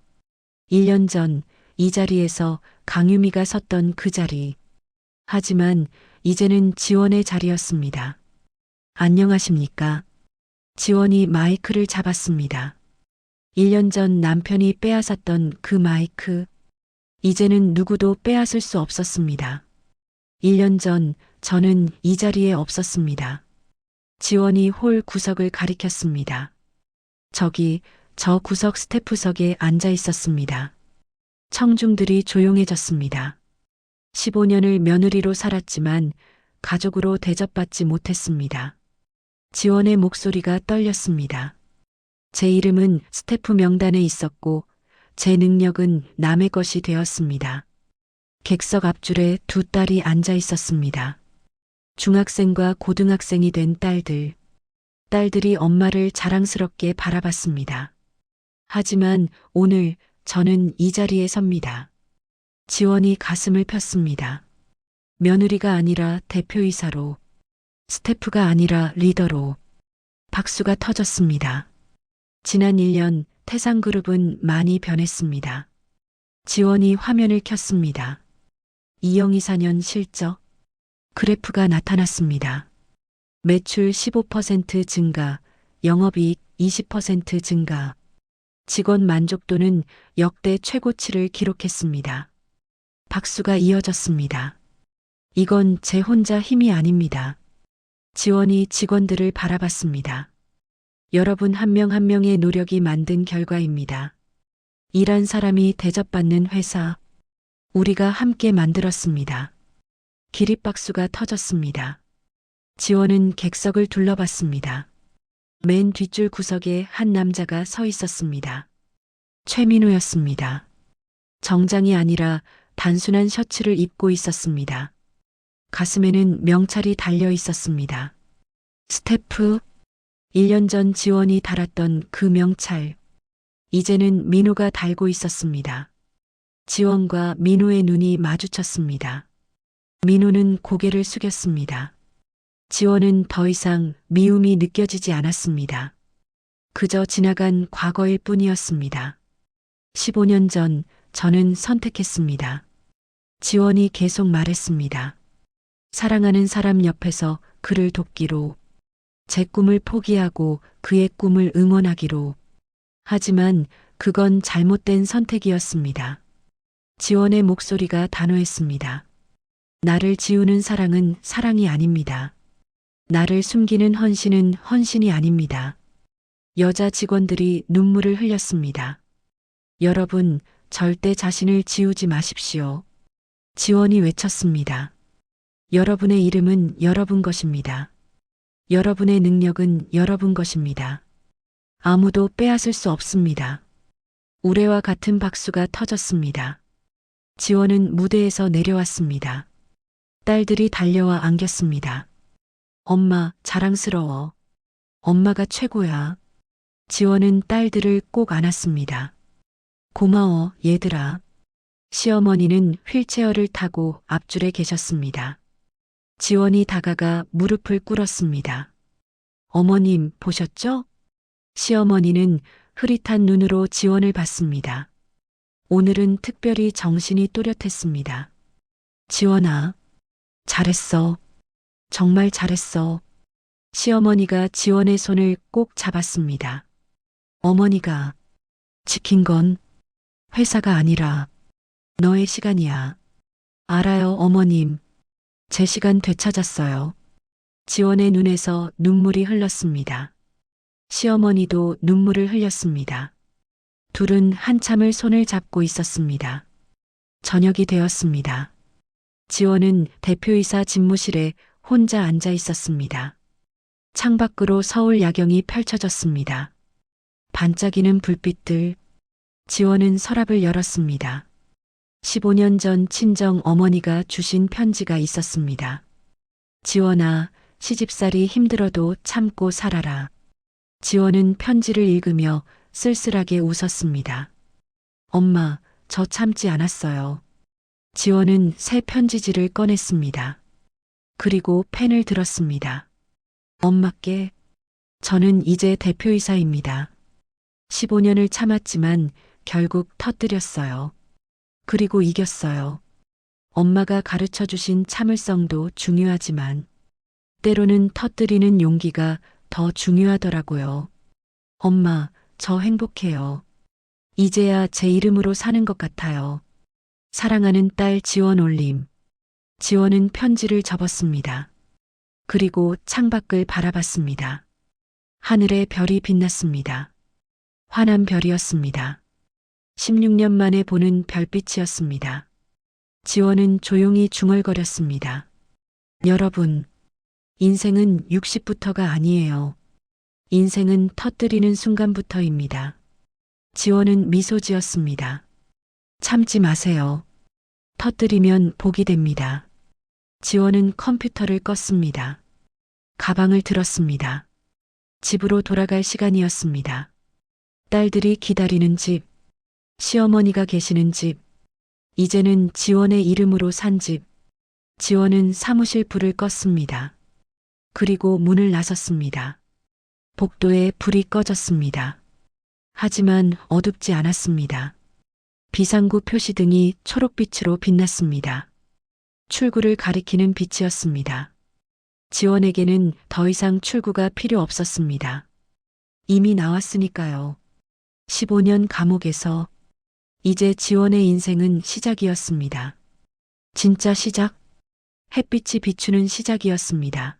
1년 전 이 자리에서 강유미가 섰던 그 자리. 하지만 이제는 지원의 자리였습니다. 안녕하십니까? 지원이 마이크를 잡았습니다. 1년 전 남편이 빼앗았던 그 마이크. 이제는 누구도 빼앗을 수 없었습니다. 1년 전 저는 이 자리에 없었습니다. 지원이 홀 구석을 가리켰습니다. 저기 저 구석 스태프석에 앉아 있었습니다. 청중들이 조용해졌습니다. 15년을 며느리로 살았지만 가족으로 대접받지 못했습니다. 지원의 목소리가 떨렸습니다. 제 이름은 스태프 명단에 있었고 제 능력은 남의 것이 되었습니다. 객석 앞줄에 두 딸이 앉아 있었습니다. 중학생과 고등학생이 된 딸들. 딸들이 엄마를 자랑스럽게 바라봤습니다. 하지만 오늘 저는 이 자리에 섭니다. 지원이 가슴을 폈습니다. 며느리가 아니라 대표이사로, 스태프가 아니라 리더로. 박수가 터졌습니다. 지난 1년 태상그룹은 많이 변했습니다. 지원이 화면을 켰습니다. 2024년 실적 그래프가 나타났습니다. 매출 15% 증가, 영업이익 20% 증가. 직원 만족도는 역대 최고치를 기록했습니다. 박수가 이어졌습니다. 이건 제 혼자 힘이 아닙니다. 지원이 직원들을 바라봤습니다. 여러분 한 명 한 명의 노력이 만든 결과입니다. 일한 사람이 대접받는 회사, 우리가 함께 만들었습니다. 기립박수가 터졌습니다. 지원은 객석을 둘러봤습니다. 맨 뒷줄 구석에 한 남자가 서 있었습니다. 최민우였습니다. 정장이 아니라 단순한 셔츠를 입고 있었습니다. 가슴에는 명찰이 달려 있었습니다. 스태프, 1년 전 지원이 달았던 그 명찰, 이제는 민우가 달고 있었습니다. 지원과 민우의 눈이 마주쳤습니다. 민우는 고개를 숙였습니다. 지원은 더 이상 미움이 느껴지지 않았습니다. 그저 지나간 과거일 뿐이었습니다. 15년 전 저는 선택했습니다. 지원이 계속 말했습니다. 사랑하는 사람 옆에서 그를 돕기로, 제 꿈을 포기하고 그의 꿈을 응원하기로. 하지만 그건 잘못된 선택이었습니다. 지원의 목소리가 단호했습니다. 나를 지우는 사랑은 사랑이 아닙니다. 나를 숨기는 헌신은 헌신이 아닙니다. 여자 직원들이 눈물을 흘렸습니다. 여러분, 절대 자신을 지우지 마십시오. 지원이 외쳤습니다. 여러분의 이름은 여러분 것입니다. 여러분의 능력은 여러분 것입니다. 아무도 빼앗을 수 없습니다. 우레와 같은 박수가 터졌습니다. 지원은 무대에서 내려왔습니다. 딸들이 달려와 안겼습니다. 엄마, 자랑스러워. 엄마가 최고야. 지원은 딸들을 꼭 안았습니다. 고마워, 얘들아. 시어머니는 휠체어를 타고 앞줄에 계셨습니다. 지원이 다가가 무릎을 꿇었습니다. 어머님, 보셨죠? 시어머니는 흐릿한 눈으로 지원을 봤습니다. 오늘은 특별히 정신이 또렷했습니다. 지원아, 잘했어. 정말 잘했어. 시어머니가 지원의 손을 꼭 잡았습니다. 어머니가 지킨 건 회사가 아니라 너의 시간이야. 알아요, 어머님. 제 시간 되찾았어요. 지원의 눈에서 눈물이 흘렀습니다. 시어머니도 눈물을 흘렸습니다. 둘은 한참을 손을 잡고 있었습니다. 저녁이 되었습니다. 지원은 대표이사 집무실에 혼자 앉아 있었습니다. 창밖으로 서울 야경이 펼쳐졌습니다. 반짝이는 불빛들. 지원은 서랍을 열었습니다. 15년 전 친정 어머니가 주신 편지가 있었습니다. 지원아, 시집살이 힘들어도 참고 살아라. 지원은 편지를 읽으며 쓸쓸하게 웃었습니다. 엄마, 저 참지 않았어요. 지원은 새 편지지를 꺼냈습니다. 그리고 펜을 들었습니다. 엄마께, 저는 이제 대표이사입니다. 15년을 참았지만 결국 터뜨렸어요. 그리고 이겼어요. 엄마가 가르쳐 주신 참을성도 중요하지만 때로는 터뜨리는 용기가 더 중요하더라고요. 엄마, 저 행복해요. 이제야 제 이름으로 사는 것 같아요. 사랑하는 딸 지원 올림. 지원은 편지를 접었습니다. 그리고 창밖을 바라봤습니다. 하늘에 별이 빛났습니다. 환한 별이었습니다. 16년 만에 보는 별빛이었습니다. 지원은 조용히 중얼거렸습니다. 여러분, 인생은 60부터가 아니에요. 인생은 터뜨리는 순간부터입니다. 지원은 미소 지었습니다. 참지 마세요. 터뜨리면 복이 됩니다. 지원은 컴퓨터를 껐습니다. 가방을 들었습니다. 집으로 돌아갈 시간이었습니다. 딸들이 기다리는 집, 시어머니가 계시는 집, 이제는 지원의 이름으로 산 집. 지원은 사무실 불을 껐습니다. 그리고 문을 나섰습니다. 복도에 불이 꺼졌습니다. 하지만 어둡지 않았습니다. 비상구 표시등이 초록빛으로 빛났습니다. 출구를 가리키는 빛이었습니다. 지원에게는 더 이상 출구가 필요 없었습니다. 이미 나왔으니까요. 15년 감옥에서 이제 지원의 인생은 시작이었습니다. 진짜 시작? 햇빛이 비추는 시작이었습니다.